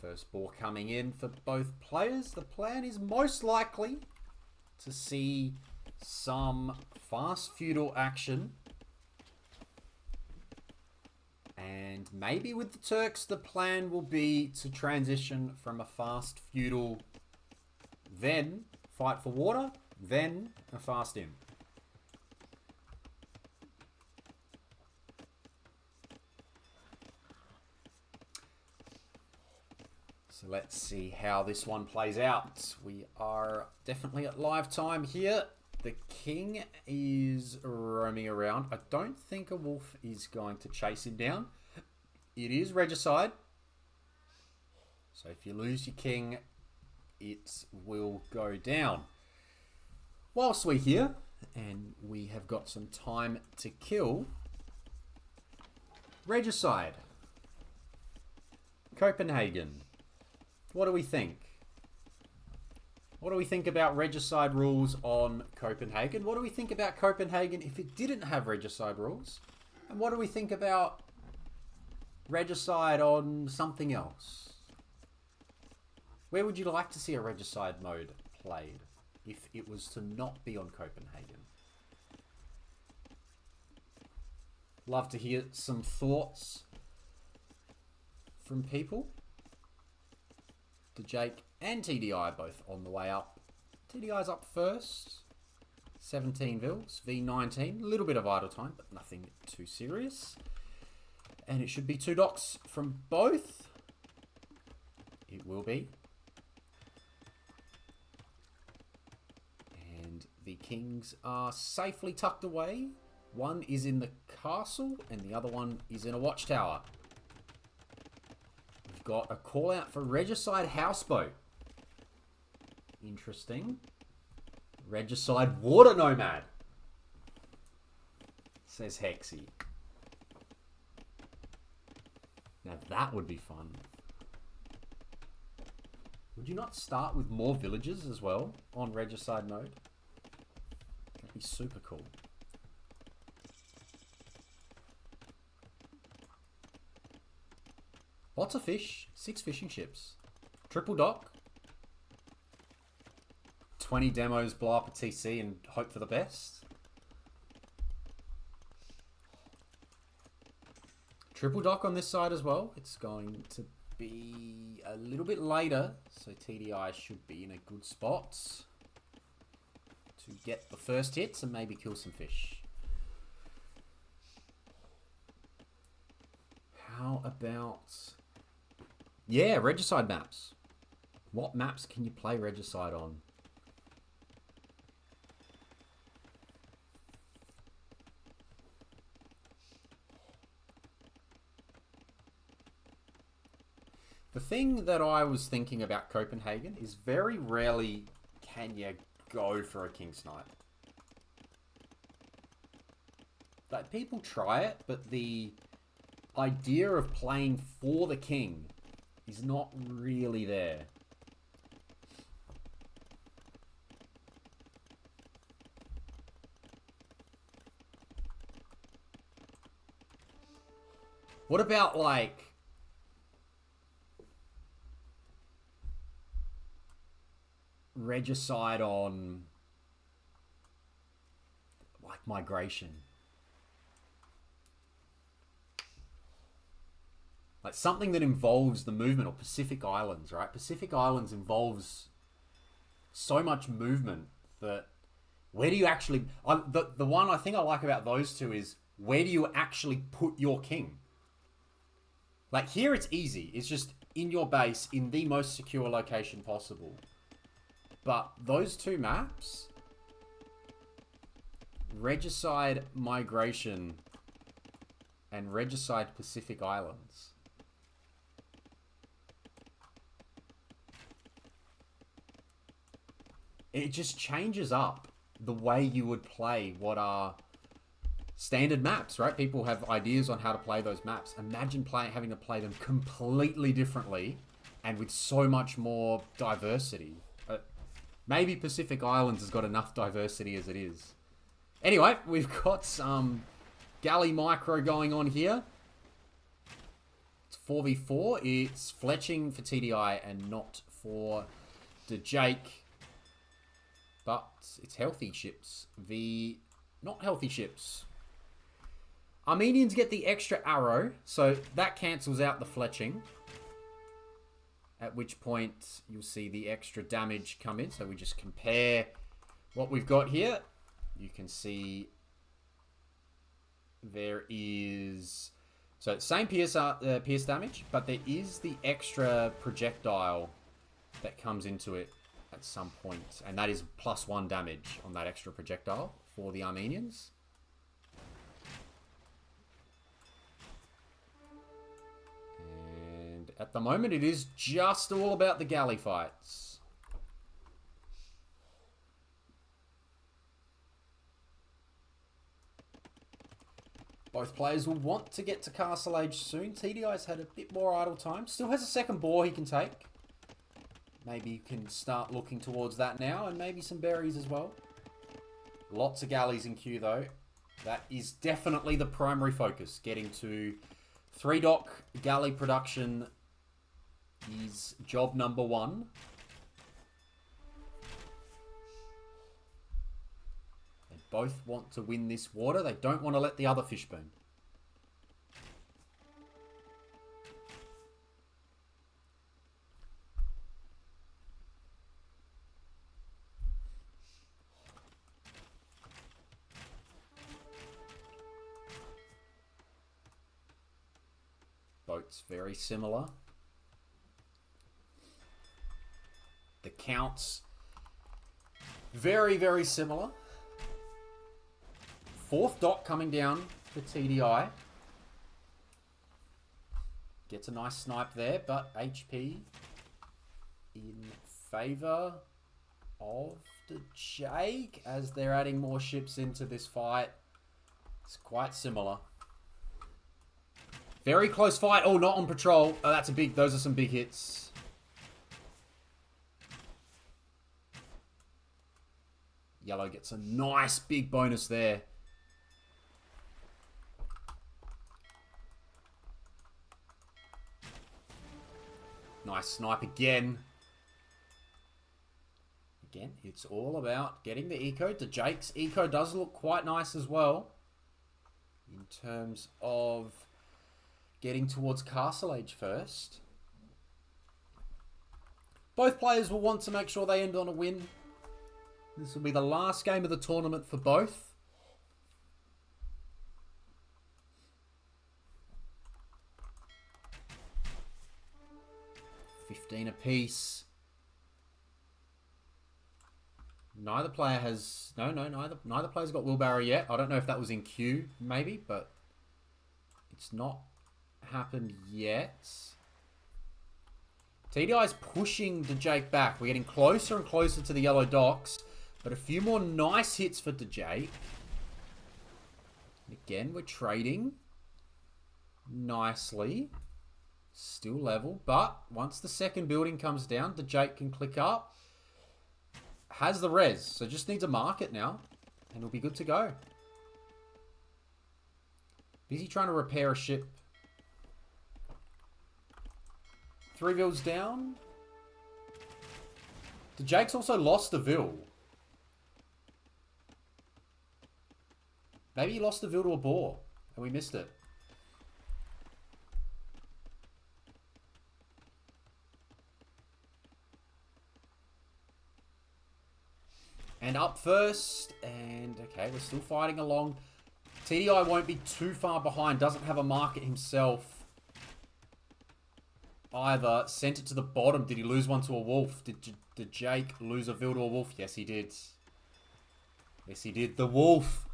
[SPEAKER 1] First ball coming in for both players. The plan is most likely to see some fast feudal action. And maybe with the Turks, the plan will be to transition from a fast feudal, then fight for water, then a fast in. So let's see how this one plays out. We are definitely at live time here. The king is roaming around. I don't think a wolf is going to chase him down. It is regicide. So if you lose your king, it will go down. Whilst we're here, and we have got some time to kill, regicide. Copenhagen. What do we think? What do we think about regicide rules on Copenhagen? What do we think about Copenhagen if it didn't have regicide rules? And what do we think about regicide on something else? Where would you like to see a regicide mode played if it was to not be on Copenhagen? Love to hear some thoughts from people. DeJake and TDI both on the way up. TDI's up first. 17 vils, V19. A little bit of idle time, but nothing too serious. And it should be 2 docks from both. It will be. And the kings are safely tucked away. One is in the castle and the other one is in a watchtower. We've got a call out for regicide houseboat. Interesting. Regicide water nomad, says Hexy. Now that would be fun. Would you not start with more villages as well on regicide mode? That'd be super cool. Lots of fish. 6 fishing ships. Triple dock. 20 demos, blow up a TC and hope for the best. Triple dock on this side as well. It's going to be a little bit later, so TDI should be in a good spot to get the first hits and maybe kill some fish. How about... yeah, regicide maps. What maps can you play regicide on? The thing that I was thinking about Copenhagen is very rarely can you go for a king snipe. Like, people try it, but the idea of playing for the king is not really there. What about, like, regicide on, like, migration? Like something that involves the movement, or Pacific Islands, right? Pacific Islands involves so much movement that where do you actually... the one I think I like about those two is where do you actually put your king? Like here it's easy. It's just in your base in the most secure location possible. But those two maps, regicide migration and regicide Pacific Islands, it just changes up the way you would play what are standard maps, right? People have ideas on how to play those maps. Imagine having to play them completely differently and with so much more diversity. Maybe Pacific Islands has got enough diversity as it is. Anyway, we've got some galley micro going on here. It's 4v4. It's fletching for TDI and not for DeJake. But it's healthy ships. Not healthy ships. Armenians get the extra arrow, so that cancels out the fletching. At which point you'll see the extra damage come in. So we just compare what we've got here. You can see there is... so same pierce damage, but there is the extra projectile that comes into it. at some point. And that is +1 damage on that extra projectile for the Armenians. And at the moment, it is just all about the galley fights. Both players will want to get to Castle Age soon. TDI's had a bit more idle time. Still has a second boar he can take. Maybe you can start looking towards that now. And maybe some berries as well. Lots of galleys in queue though. That is definitely the primary focus. Getting to 3-dock galley production is job number 1. Both want to win this water. They don't want to let the other fish burn. Boats very similar. The counts very, very similar. 4th dock coming down for TDI. Gets a nice snipe there, but HP in favour of DeJake as they're adding more ships into this fight. It's quite similar. Very close fight. Oh, not on patrol. Oh, that's a big... Those are some big hits. Yellow gets a nice big bonus there. Nice snipe again. Again, it's all about getting the eco. DeJake's eco does look quite nice as well. In terms of getting towards Castle Age first. Both players will want to make sure they end on a win. This will be the last game of the tournament for both. 15 apiece. Neither player has... neither player's got wheelbarrow yet. I don't know if that was in queue, maybe, but it's not happened yet. TDI's pushing DeJake back. We're getting closer and closer to the yellow docks, but a few more nice hits for DeJake. Again, we're trading nicely. Still level, but once the second building comes down, DeJake can click up. Has the res, so just needs a market now, and it'll be good to go. Busy trying to repair a ship. 3 vills down. DeJake's also lost a vill. Maybe he lost a vill to a boar, and we missed it. And up first, and okay, we're still fighting along. TDI won't be too far behind, doesn't have a market himself either. Sent it to the bottom. Did he lose one to a wolf? Did Jake lose a vill to a wolf? Yes, he did. Yes, he did. The wolf.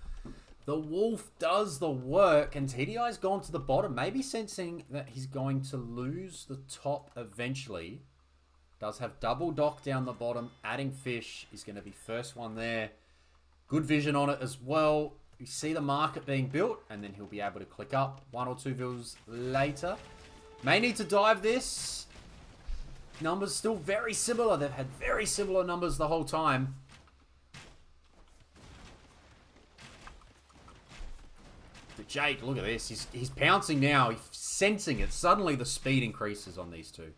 [SPEAKER 1] The wolf does the work, and TDI's gone to the bottom. Maybe sensing that he's going to lose the top eventually. Does have double dock down the bottom. Adding fish is going to be first one there. Good vision on it as well. You see the market being built, and then he'll be able to click up 1 or 2 vills later. May need to dive this. Numbers still very similar. They've had very similar numbers the whole time. DeJake, look at this. He's pouncing now. He's sensing it. Suddenly the speed increases on these two.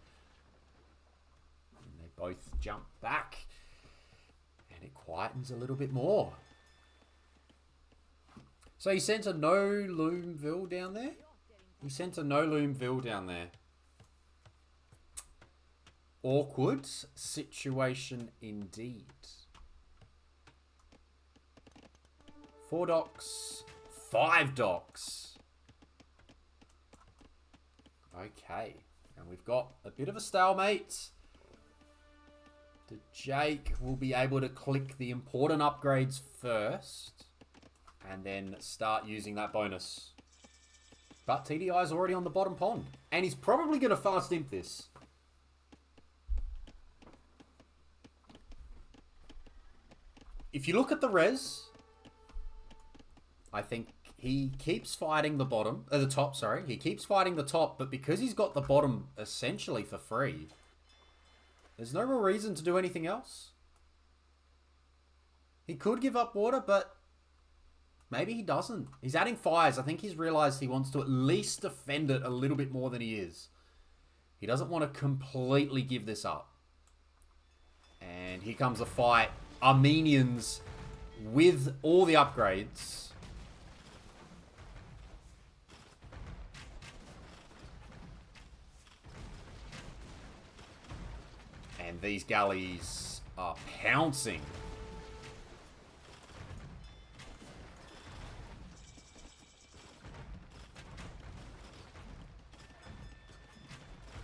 [SPEAKER 1] Both jump back, and it quietens a little bit more. So he sent a no-loom vill down there. He sent a no-loom vill down there. Awkward situation indeed. 4 docks, 5 docks. Okay, and we've got a bit of a stalemate. DeJake will be able to click the important upgrades first and then start using that bonus. But TDI is already on the bottom pond. And he's probably going to fast imp this. If you look at the res, I think he keeps fighting the bottom, the top, sorry. He keeps fighting the top, but because he's got the bottom essentially for free, there's no real reason to do anything else. He could give up water, but maybe he doesn't. He's adding fires. I think he's realized he wants to at least defend it a little bit more than he is. He doesn't want to completely give this up. And here comes a fight. Armenians with all the upgrades. And these galleys are pouncing.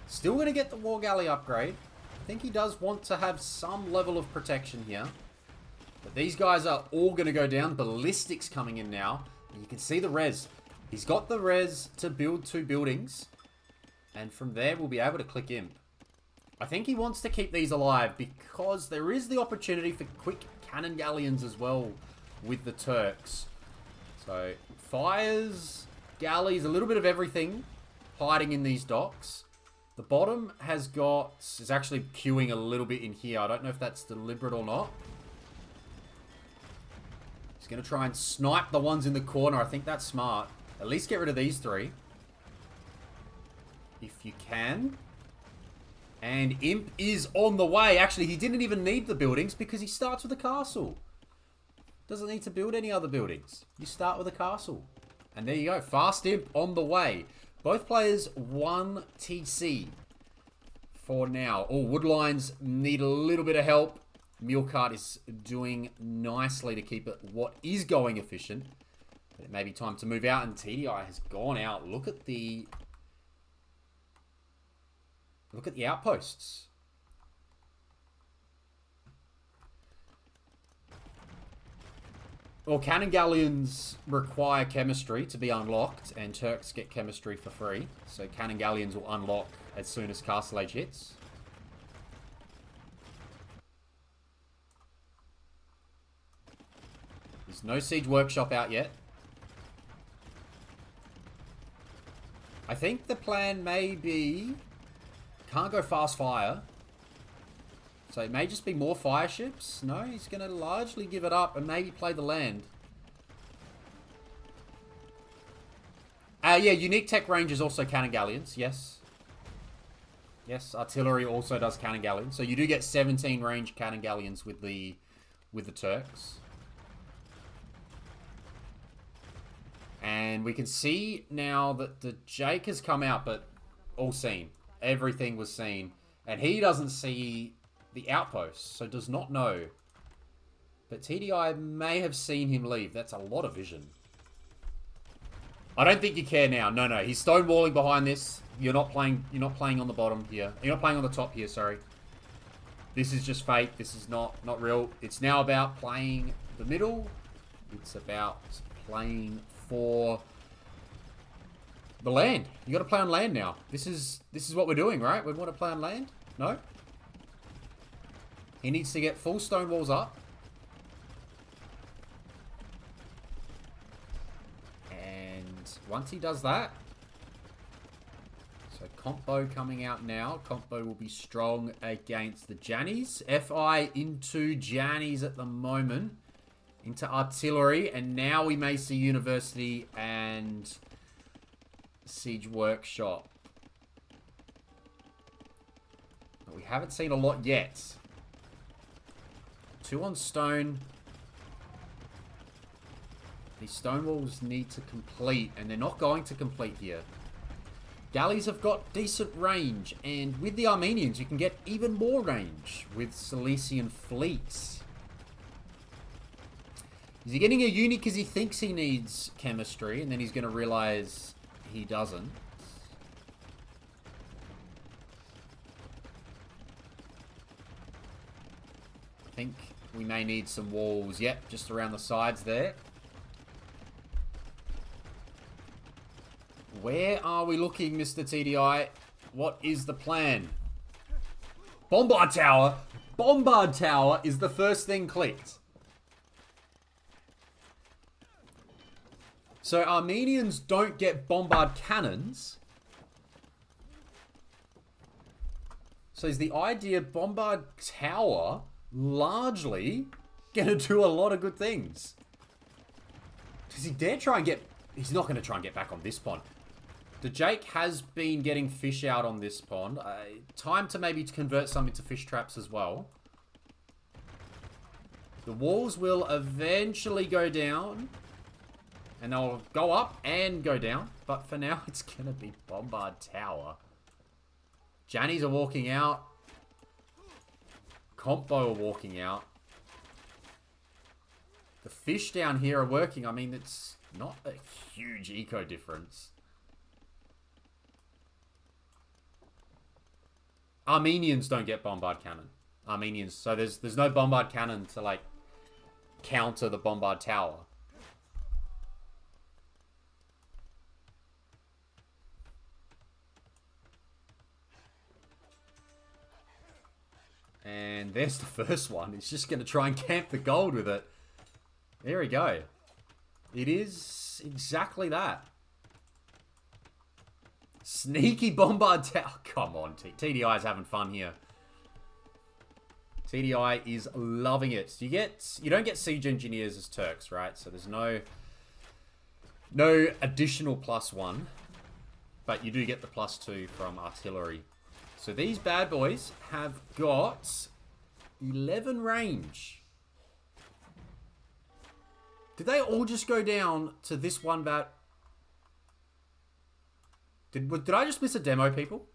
[SPEAKER 1] Still going to get the war galley upgrade. I think he does want to have some level of protection here. But these guys are all going to go down. Ballistics coming in now. And you can see the res. He's got the res to build 2 buildings. And from there, we'll be able to click imp. I think he wants to keep these alive because there is the opportunity for quick cannon galleons as well with the Turks. So, fires, galleys, a little bit of everything hiding in these docks. The bottom is actually queuing a little bit in here. I don't know if that's deliberate or not. He's going to try and snipe the ones in the corner. I think that's smart. At least get rid of these 3. If you can. And imp is on the way. Actually, he didn't even need the buildings because he starts with a castle. Doesn't need to build any other buildings. You start with a castle. And there you go. Fast imp on the way. Both players 1 TC for now. Oh, Woodlines need a little bit of help. Mealcart is doing nicely to keep it what is going efficient. But it may be time to move out, and TDI has gone out. Look at the outposts. Well, cannon galleons require chemistry to be unlocked, and Turks get chemistry for free. So cannon galleons will unlock as soon as Castle Age hits. There's no Siege Workshop out yet. I think the plan may be... Can't go fast fire. So it may just be more fire ships. No, he's going to largely give it up and maybe play the land. Yeah, unique tech range is also cannon galleons. Yes. Yes, artillery also does cannon galleons. So you do get 17 range cannon galleons with the Turks. And we can see now that the Jake has come out, but all seen. Everything was seen. And he doesn't see the outposts, so does not know. But TDI may have seen him leave. That's a lot of vision. I don't think you care now. No, no. He's stonewalling behind this. You're not playing on the bottom here. You're not playing on the top here, sorry. This is just fate. This is not real. It's now about playing the middle. It's about playing for the land. You got to play on land now. This is what we're doing, right? We want to play on land? No? He needs to get full stone walls up. And once he does that, so Compo coming out now. Compo will be strong against the Jannies. FI into Jannies at the moment. Into artillery. And now we may see University and Siege Workshop. But we haven't seen a lot yet. 2 on stone. These stone walls need to complete, and they're not going to complete here. Galleys have got decent range, and with the Armenians, you can get even more range with Cilician fleets. Is he getting a uni because he thinks he needs chemistry, and then he's going to realize he doesn't? think we may need some walls. Yep, just around the sides there. Where are we looking, Mr. TDI? What is the plan? Bombard tower. Bombard tower is the first thing clicked. So Armenians don't get bombard cannons. So is the idea bombard tower largely gonna do a lot of good things? Does he dare try and get... He's not gonna try and get back on this pond. DeJake has been getting fish out on this pond. Time to maybe convert some into fish traps as well. The walls will eventually go down. And they'll go up and go down. But for now, it's going to be Bombard Tower. Jannies are walking out. Compo are walking out. The fish down here are working. I mean, it's not a huge eco difference. Armenians don't get Bombard Cannon. Armenians. So there's no Bombard Cannon to, like, counter the Bombard Tower. And there's the first one. He's just going to try and camp the gold with it. There we go. It is exactly that. Sneaky Bombard Tower. Come on, TDI is having fun here. TDI is loving it. So you don't get siege engineers as Turks, right? So there's no additional +1. But you do get the +2 from artillery. So these bad boys have got 11 range. Did they all just go down to this one bat? Did I just miss a demo, people?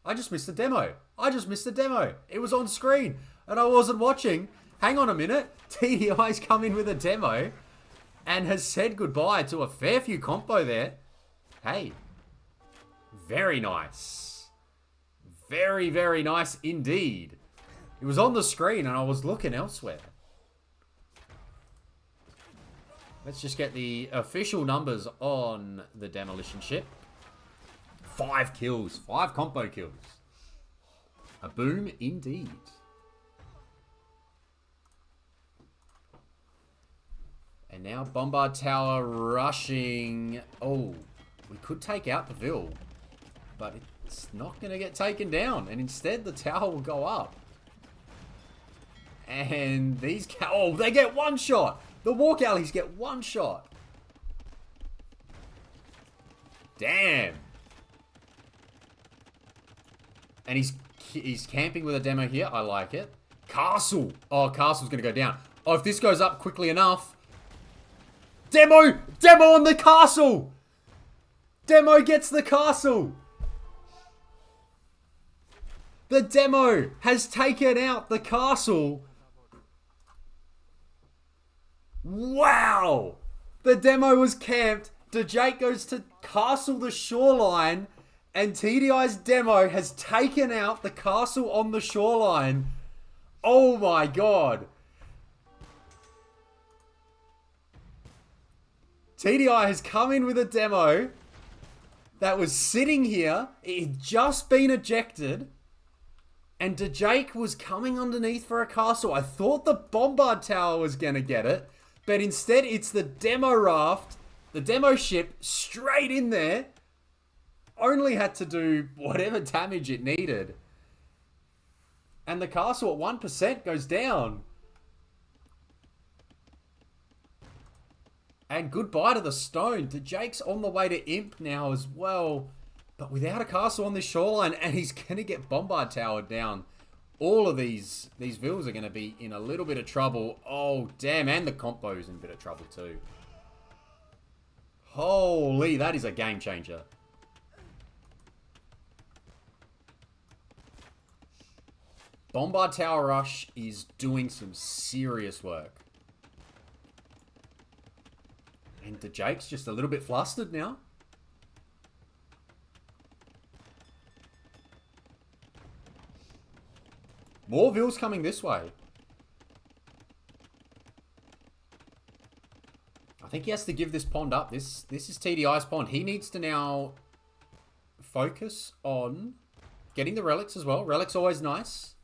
[SPEAKER 1] I just missed the demo. I just missed the demo. It was on screen and I wasn't watching. Hang on a minute. TDI's come in with a demo and has said goodbye to a fair few compo there. Hey. Very nice. Very, very nice indeed. It was on the screen and I was looking elsewhere. Let's just get the official numbers on the demolition ship. 5 kills. 5 compo kills. A boom indeed. And now Bombard Tower rushing. Oh, we could take out the Ville. But it's not going to get taken down. And instead, the tower will go up. And these... Oh, they get one shot. The walk alleys get one shot. Damn. And he's camping with a demo here. I like it. Castle. Oh, Castle's going to go down. Oh, if this goes up quickly enough. Demo. Demo on the castle. Demo gets the castle. The demo has taken out the castle. Wow. The demo was camped. DeJake goes to castle the shoreline. And TDI's demo has taken out the castle on the shoreline. Oh my god. TDI has come in with a demo that was sitting here. It had just been ejected. And DeJake was coming underneath for a castle. I thought the Bombard Tower was going to get it. But instead, it's the demo raft, the demo ship, straight in there. Only had to do whatever damage it needed. And the castle at 1% goes down. And goodbye to the stone. DeJake's on the way to Imp now as well. But without a castle on this shoreline, and he's going to get Bombard Tower down. All of these villas are going to be in a little bit of trouble. Oh, damn. And the compo's in a bit of trouble too. Holy, that is a game changer. Bombard Tower Rush is doing some serious work. And DeJake's just a little bit flustered now. More Vils coming this way. I think he has to give this pond up. This is TDI's pond. He needs to now focus on getting the relics as well. Relics always nice.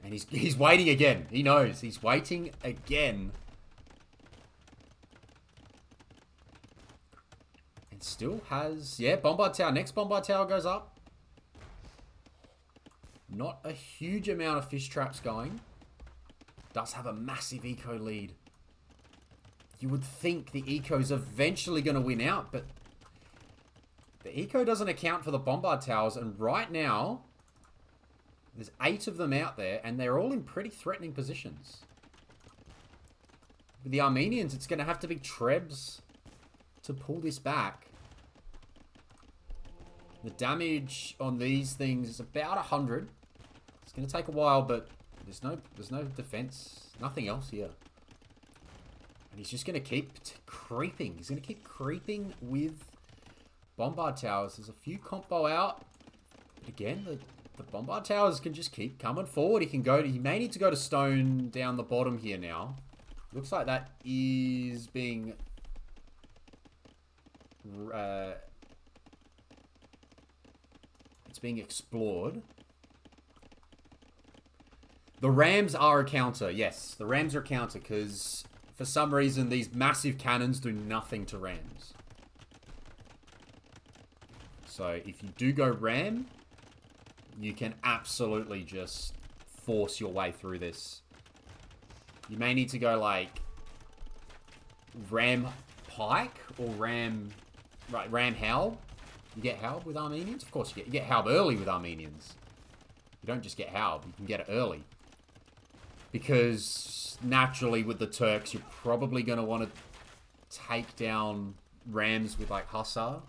[SPEAKER 1] And he's waiting again. He knows. He's waiting again. And still has... Yeah, Bombard Tower. Next Bombard Tower goes up. Not a huge amount of fish traps going. Does have a massive eco lead. You would think the eco's eventually going to win out, but the eco doesn't account for the Bombard Towers, and right now, there's 8 of them out there, and they're all in pretty threatening positions. With the Armenians, it's going to have to be Trebs to pull this back. The damage on these things is about 100. It's going to take a while, but there's no defense, nothing else here. And he's just going to keep creeping. He's going to keep creeping with Bombard Towers. There's a few combo out. But again, the Bombard Towers can just keep coming forward. He may need to go to stone down the bottom here now. Looks like that is being... it's being explored. The Rams are a counter. Yes, the Rams are a counter because... For some reason, these massive cannons do nothing to rams. So, if you do go ram, you can absolutely just force your way through this. You may need to go, like, ram pike or ram... Right, ram Halb. You get Halb with Armenians? Of course, you get Halb early with Armenians. You don't just get Halb, you can get it early. Because naturally with the Turks, you're probably going to want to take down rams with like Hussar.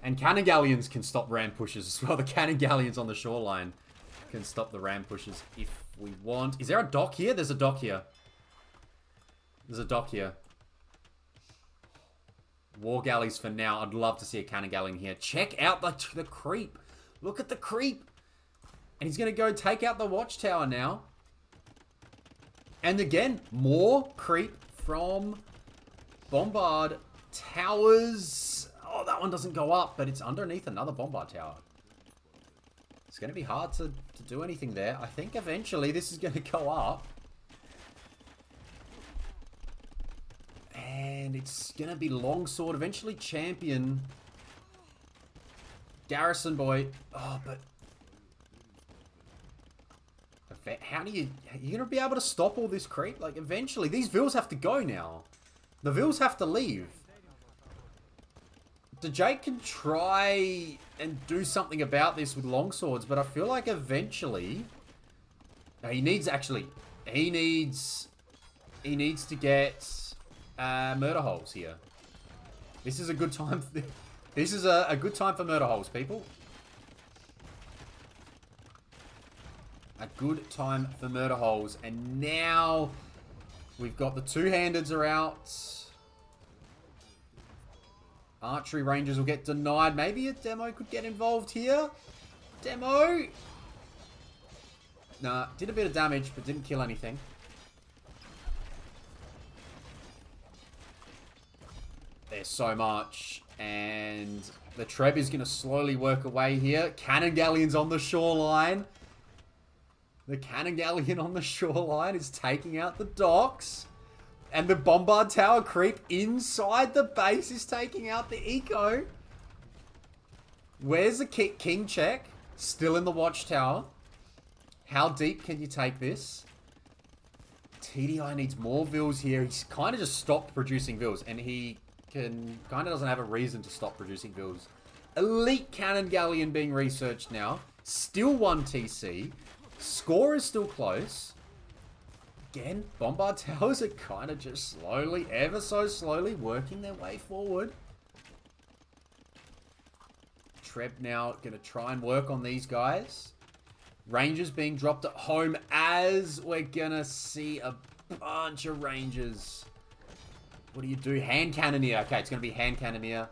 [SPEAKER 1] And cannon galleons can stop ram pushes as well. The cannon galleons on the shoreline can stop the ram pushes if we want. Is there a dock here? There's a dock here. There's a dock here. War galleys for now. I'd love to see a cannon galleon here. Check out the creep. Look at the creep. And he's going to go take out the watchtower now. And again, more creep from Bombard Towers. Oh, that one doesn't go up, but it's underneath another Bombard Tower. It's going to be hard to do anything there. I think eventually this is going to go up. And it's going to be Longsword. Eventually Champion. Garrison Boy. Oh, but... How do you... Are you going to be able to stop all this creep? Like, eventually, these Vils have to go now. The Vils have to leave. DeJake can try and do something about this with longswords, but I feel like eventually... he needs to get murder holes here. This is a good time. This is a good time for murder holes, people. A good time for murder holes. And now we've got the two-handeds are out. Archery rangers will get denied. Maybe a demo could get involved here. Demo. Nah, did a bit of damage, but didn't kill anything. There's so much. And the Treb is going to slowly work away here. Cannon galleons on the shoreline. The cannon galleon on the shoreline is taking out the docks. And the Bombard Tower creep inside the base is taking out the eco. Where's the king check? Still in the watchtower. How deep can you take this? TDI needs more Vils here. He's kind of just stopped producing Vils. And he kind of doesn't have a reason to stop producing Vils. Elite Cannon Galleon being researched now. Still 1 TC. Score is still close. Again, Bombard Towers are kind of just slowly, ever so slowly, working their way forward. Treb now going to try and work on these guys. Rangers being dropped at home as we're going to see a bunch of Rangers. What do you do? Hand Cannoneer. Okay, it's going to be Hand Cannoneer.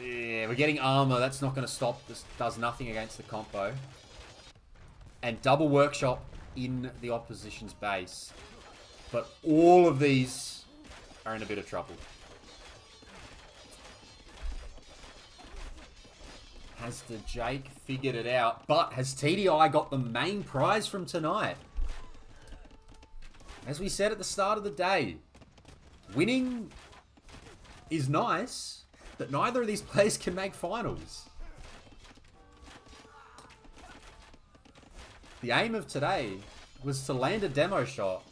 [SPEAKER 1] Yeah, we're getting armor. That's not going to stop. This does nothing against the combo. And double workshop in the opposition's base. But all of these are in a bit of trouble. Has DeJake figured it out? But has TDI got the main prize from tonight? As we said at the start of the day, winning is nice, but neither of these players can make finals. The aim of today was to land a demo shot,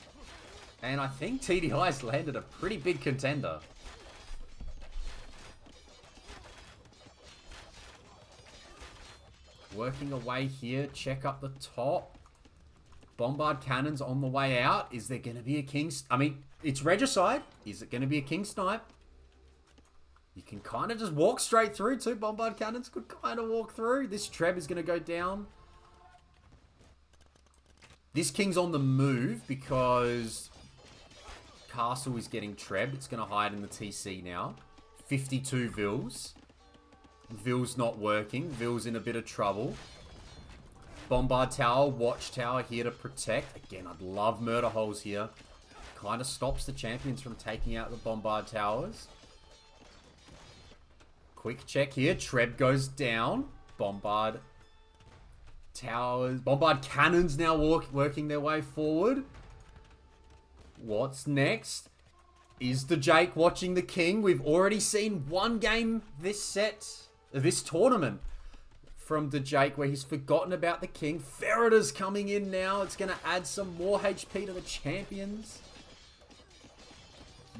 [SPEAKER 1] and I think TDI's landed a pretty big contender. Working away here, check up the top. Bombard cannons on the way out. Is there going to be a king? I mean, it's regicide. Is it going to be a king snipe? You can kind of just walk straight through too. Bombard cannons could kind of walk through. This Treb is going to go down. This king's on the move because castle is getting Treb. It's going to hide in the TC now. 52 Vils. Vil's not working. Vil's in a bit of trouble. Bombard tower, watchtower here to protect. Again, I'd love murder holes here. Kind of stops the champions from taking out the bombard towers. Quick check here. Treb goes down. Bombard towers. Bombard cannons now working their way forward. What's next? Is DeJake watching the king? We've already seen one game this tournament from DeJake where he's forgotten about the king. Ferreter's coming in now. It's going to add some more HP to the champions.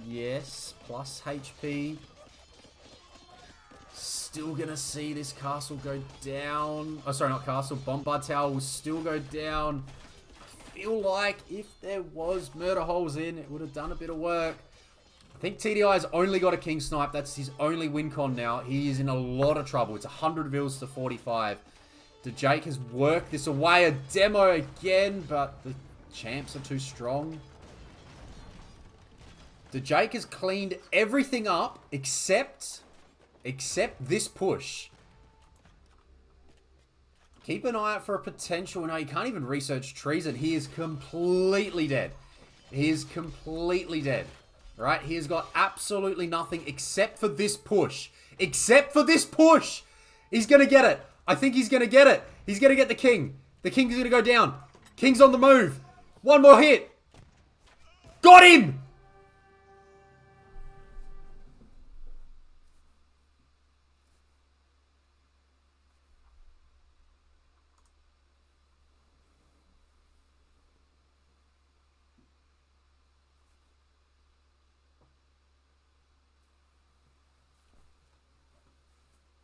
[SPEAKER 1] Yes, plus HP. Still going to see this castle go down. Oh, sorry, not castle. Bombard tower will still go down. I feel like if there was murder holes in, it would have done a bit of work. I think TDI's only got a king snipe. That's his only win con now. He is in a lot of trouble. It's 100 Vils to 45. DeJake has worked this away. A demo again, but the champs are too strong. DeJake has cleaned everything up except this push. Keep an eye out for a potential. No, you can't even research treason. He is completely dead. He is completely dead. Right? He has got absolutely nothing except for this push. Except for this push! He's going to get it. I think he's going to get it. He's going to get the king. The king's going to go down. King's on the move. One more hit. Got him!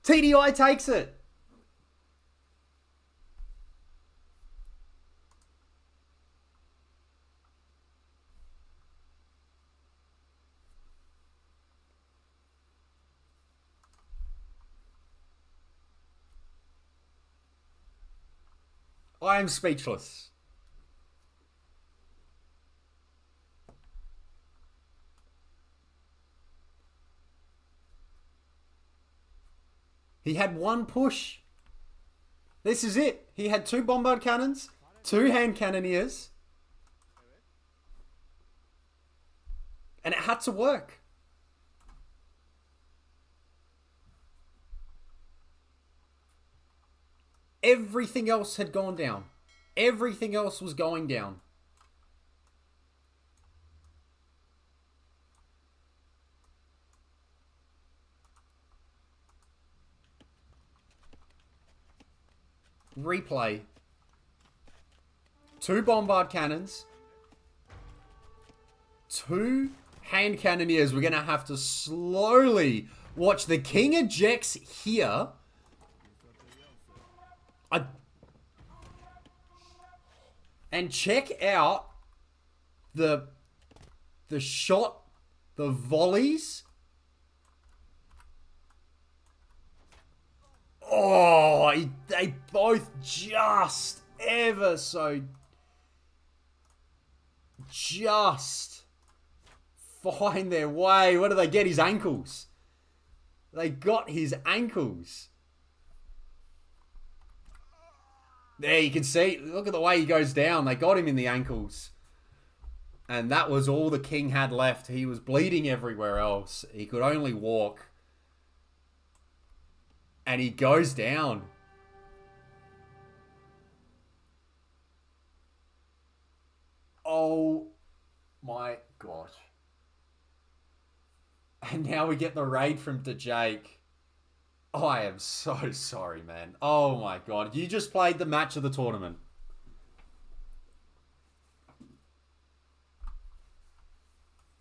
[SPEAKER 1] TDI takes it. I am speechless. He had one push. This is it. He had 2 bombard cannons, 2 hand cannoneers. And it had to work. Everything else had gone down. Everything else was going down. Replay. 2 bombard cannons. 2 hand cannoneers. We're going to have to slowly watch. The king ejects here. And check out the shot, the volleys. Oh, they both just ever so just find their way. What do they get? His ankles. They got his ankles. There, you can see. Look at the way he goes down. They got him in the ankles. And that was all the king had left. He was bleeding everywhere else. He could only walk. And he goes down. Oh my gosh. And now we get the raid from DeJake. Oh, I am so sorry, man. Oh my god. You just played the match of the tournament.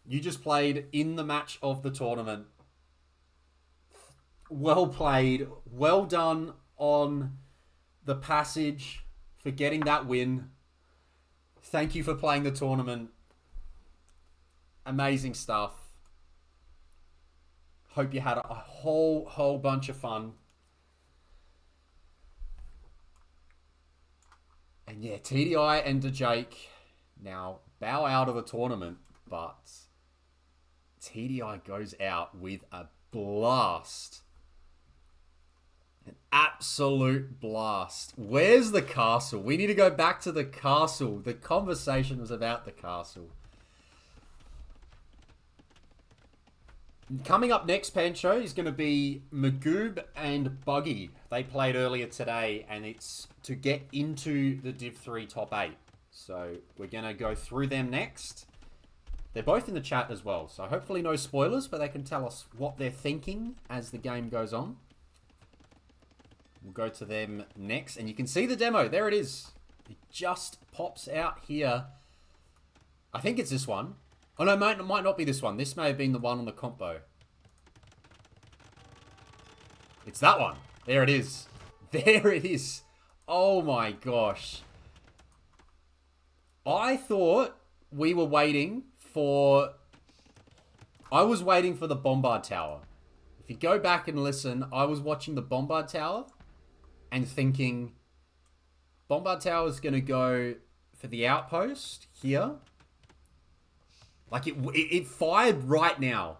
[SPEAKER 1] You just played in the match of the tournament. Well played. Well done on the passage for getting that win. Thank you for playing the tournament. Amazing stuff. Hope you had a whole bunch of fun. And yeah, TDI and DeJake now bow out of the tournament, but TDI goes out with a blast. An absolute blast. Where's the castle? We need to go back to the castle. The conversation was about the castle. Coming up next, Pancho, is going to be Magoob and Buggy. They played earlier today, and it's to get into the Div3 top 8. So we're going to go through them next. They're both in the chat as well, so hopefully no spoilers, but they can tell us what they're thinking as the game goes on. We'll go to them next, and you can see the demo. There it is. It just pops out here. I think it's this one. Oh no, it might not be this one. This may have been the one on the compo. It's that one. There it is. There it is. Oh my gosh. I thought we were waiting for... I was waiting for the Bombard Tower. If you go back and listen, I was watching the Bombard Tower and thinking, Bombard Tower is going to go for the outpost here. Like, it fired right now.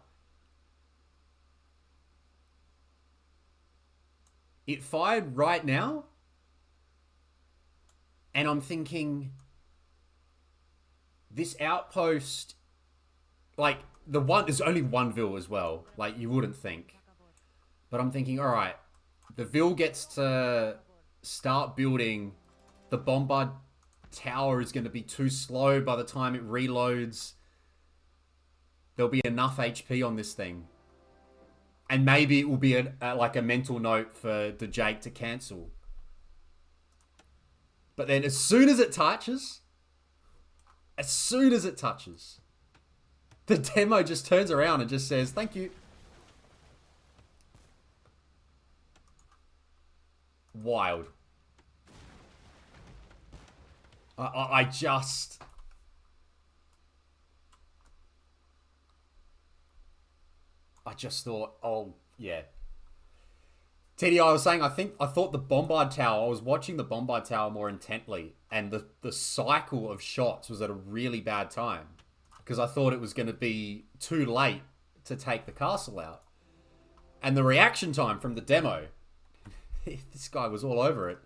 [SPEAKER 1] It fired right now. And I'm thinking, this outpost, like, there's only one Vil as well. Like, you wouldn't think. But I'm thinking, all right, the Vil gets to start building. The Bombard Tower is going to be too slow by the time it reloads. There'll be enough HP on this thing. And maybe it will be like a mental note for DeJake to cancel. But then as soon as it touches, the demo just turns around and just says, thank you. Wild. I just thought, oh, yeah. TDI was saying, I thought the Bombard Tower, I was watching the Bombard Tower more intently, and the cycle of shots was at a really bad time. Because I thought it was going to be too late to take the castle out. And the reaction time from the demo, this guy was all over it.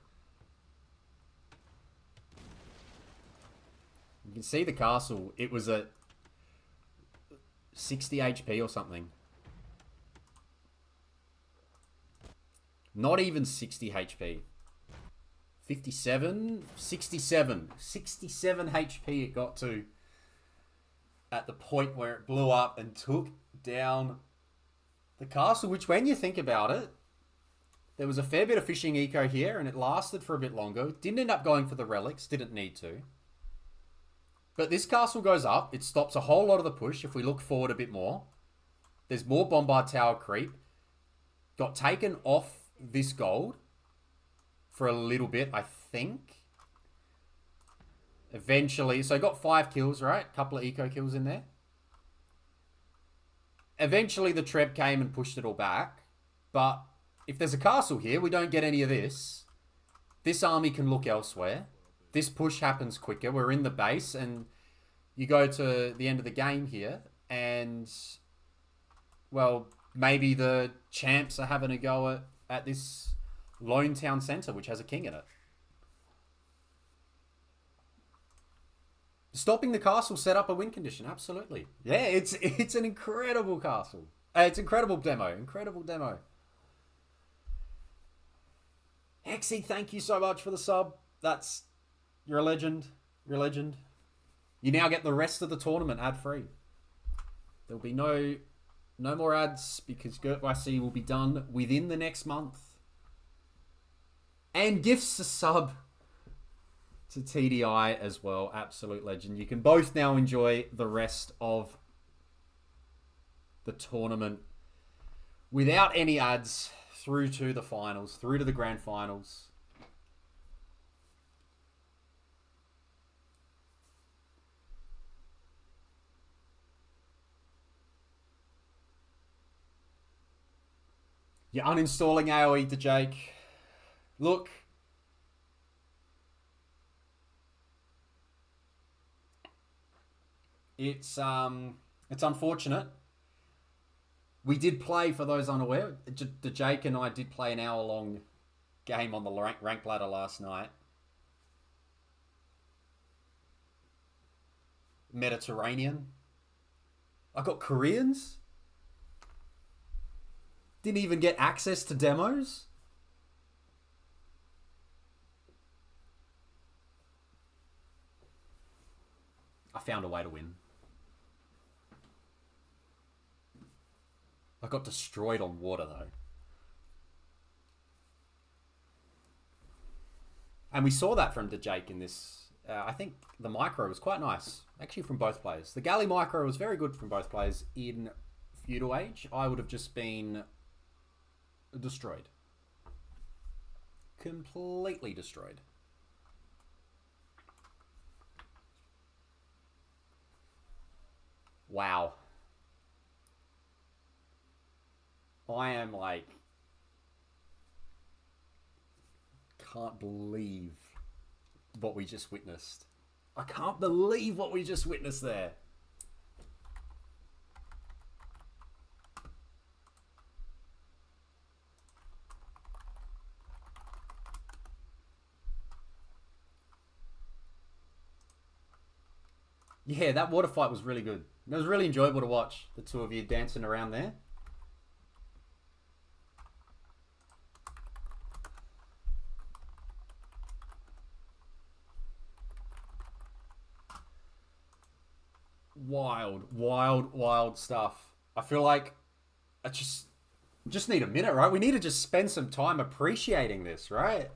[SPEAKER 1] You can see the castle, it was at 60 HP or something. Not even 60 HP. 57? 67. 67 HP it got to at the point where it blew up and took down the castle, which when you think about it, there was a fair bit of fishing eco here and it lasted for a bit longer. Didn't end up going for the relics, didn't need to. But this castle goes up, it stops a whole lot of the push if we look forward a bit more. There's more Bombard Tower creep. Got taken off this gold for a little bit, I think. Eventually, so I got 5 kills, right? A couple of eco kills in there. Eventually, the Treb came and pushed it all back. But if there's a castle here, we don't get any of this. This army can look elsewhere. This push happens quicker. We're in the base, and you go to the end of the game here, and, well, maybe the champs are having a go at this Lone Town Centre, which has a king in it. Stopping the castle set up a win condition, absolutely. Yeah, it's an incredible castle. It's incredible demo, incredible demo. Hexy, thank you so much for the sub. You're a legend. You're a legend. You now get the rest of the tournament ad-free. There'll be no more ads because Girt By Sea will be done within the next month. And gifts a sub to TDI as well. Absolute legend. You can both now enjoy the rest of the tournament without any ads through to the finals, through to the grand finals. You're uninstalling AoE DeJake. Look. It's unfortunate. We did play, for those unaware, DeJake and I did play an hour-long game on the rank ladder last night. Mediterranean. I got Koreans. Didn't even get access to demos. I found a way to win. I got destroyed on water, though. And we saw that from DeJake in this. I think the micro was quite nice, actually, from both players. The galley micro was very good from both players. In Feudal Age, I would have just been destroyed. Completely destroyed. Wow. I am like... can't believe what we just witnessed. I can't believe what we just witnessed there. Yeah, that water fight was really good. It was really enjoyable to watch, the two of you dancing around there. Wild, wild, wild stuff. I feel like I just need a minute, right? We need to just spend some time appreciating this, right?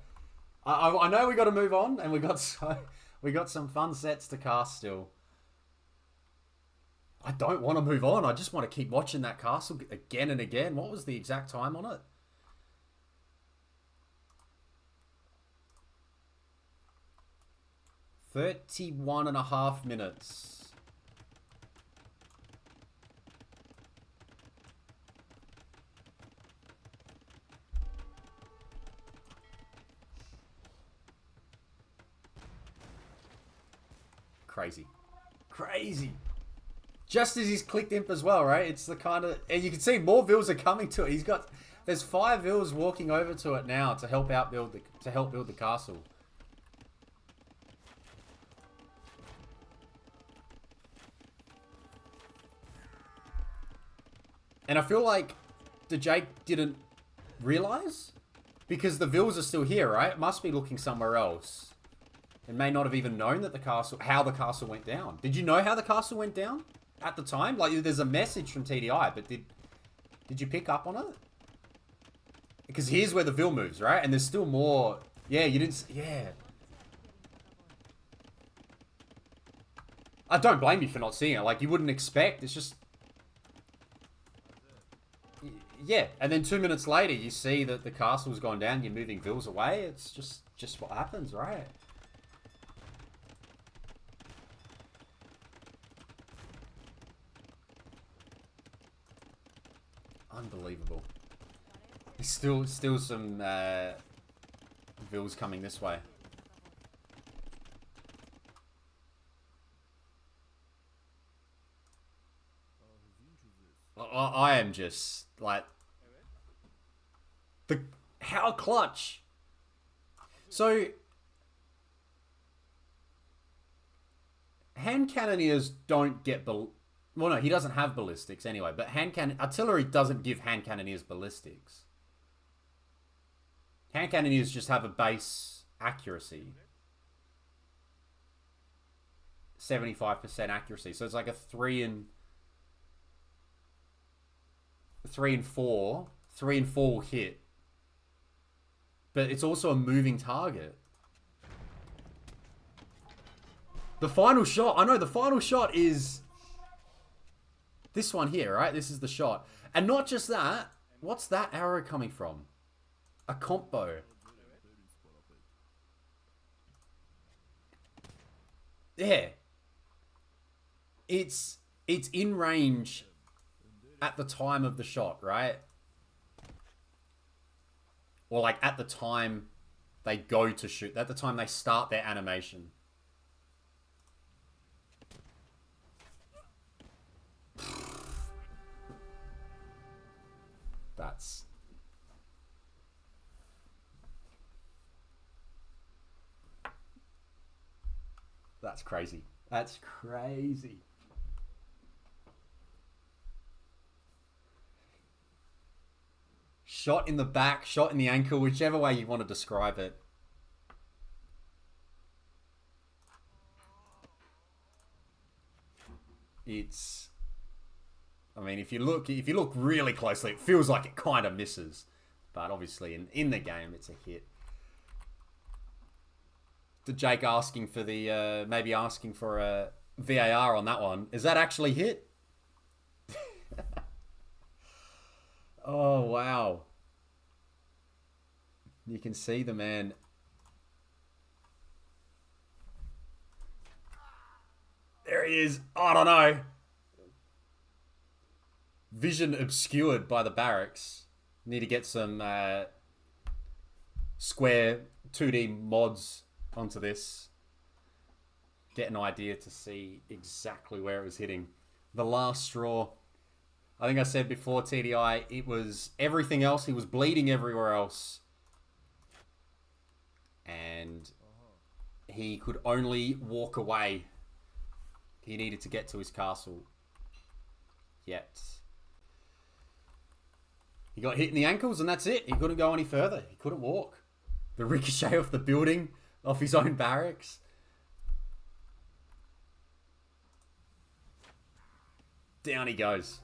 [SPEAKER 1] I know we got to move on, and we got some fun sets to cast still. I don't want to move on. I just want to keep watching that castle again and again. What was the exact time on it? "31.5 minutes. Crazy. Crazy. Just as he's clicked imp as well, right? It's the kind of... and you can see more vills are coming to it. There's 5 vills walking over to it now to help build the castle. And I feel like DeJake didn't realize, because the vills are still here, right? It must be looking somewhere else. It may not have even known that how the castle went down. Did you know how the castle went down at the time? Like, there's a message from TDI, but did you pick up on it? Because here's where the vill moves, right? And there's still more. Yeah, you didn't. Yeah. I don't blame you for not seeing it. Like, you wouldn't expect. It's just... yeah. And then 2 minutes later, you see that the castle's gone down. You're moving vills away. It's just what happens, right? Unbelievable. There's still some vills coming this way. I am just like how clutch. So hand cannoneers don't get well, no, he doesn't have ballistics anyway. But artillery doesn't give hand cannoneers ballistics. Hand cannoneers just have a base accuracy. 75% accuracy. So it's like a 3 and 4. 3 and 4 will hit. But it's also a moving target. The final shot. I know the final shot is this one here, right? This is the shot. And not just that. What's that arrow coming from? A compo. Yeah. It's in range at the time of the shot, right? Or like at the time they go to shoot. At the time they start their animation. That's crazy. That's crazy. Shot in the back, shot in the ankle, whichever way you want to describe it. It's, I mean, if you look really closely, it feels like it kind of misses, but obviously in the game it's a hit. DeJake asking for the maybe asking for a VAR on that one. Is that actually hit? Oh wow! You can see the man. There he is. Oh, I don't know. Vision obscured by the barracks. Need to get some square 2D mods onto this. Get an idea to see exactly where it was hitting. The last straw. I think I said before TDI, it was everything else. He was bleeding everywhere else. And he could only walk away. He needed to get to his castle. Yet he got hit in the ankles and that's it. He couldn't go any further. He couldn't walk. The ricochet off the building, off his own barracks. Down he goes.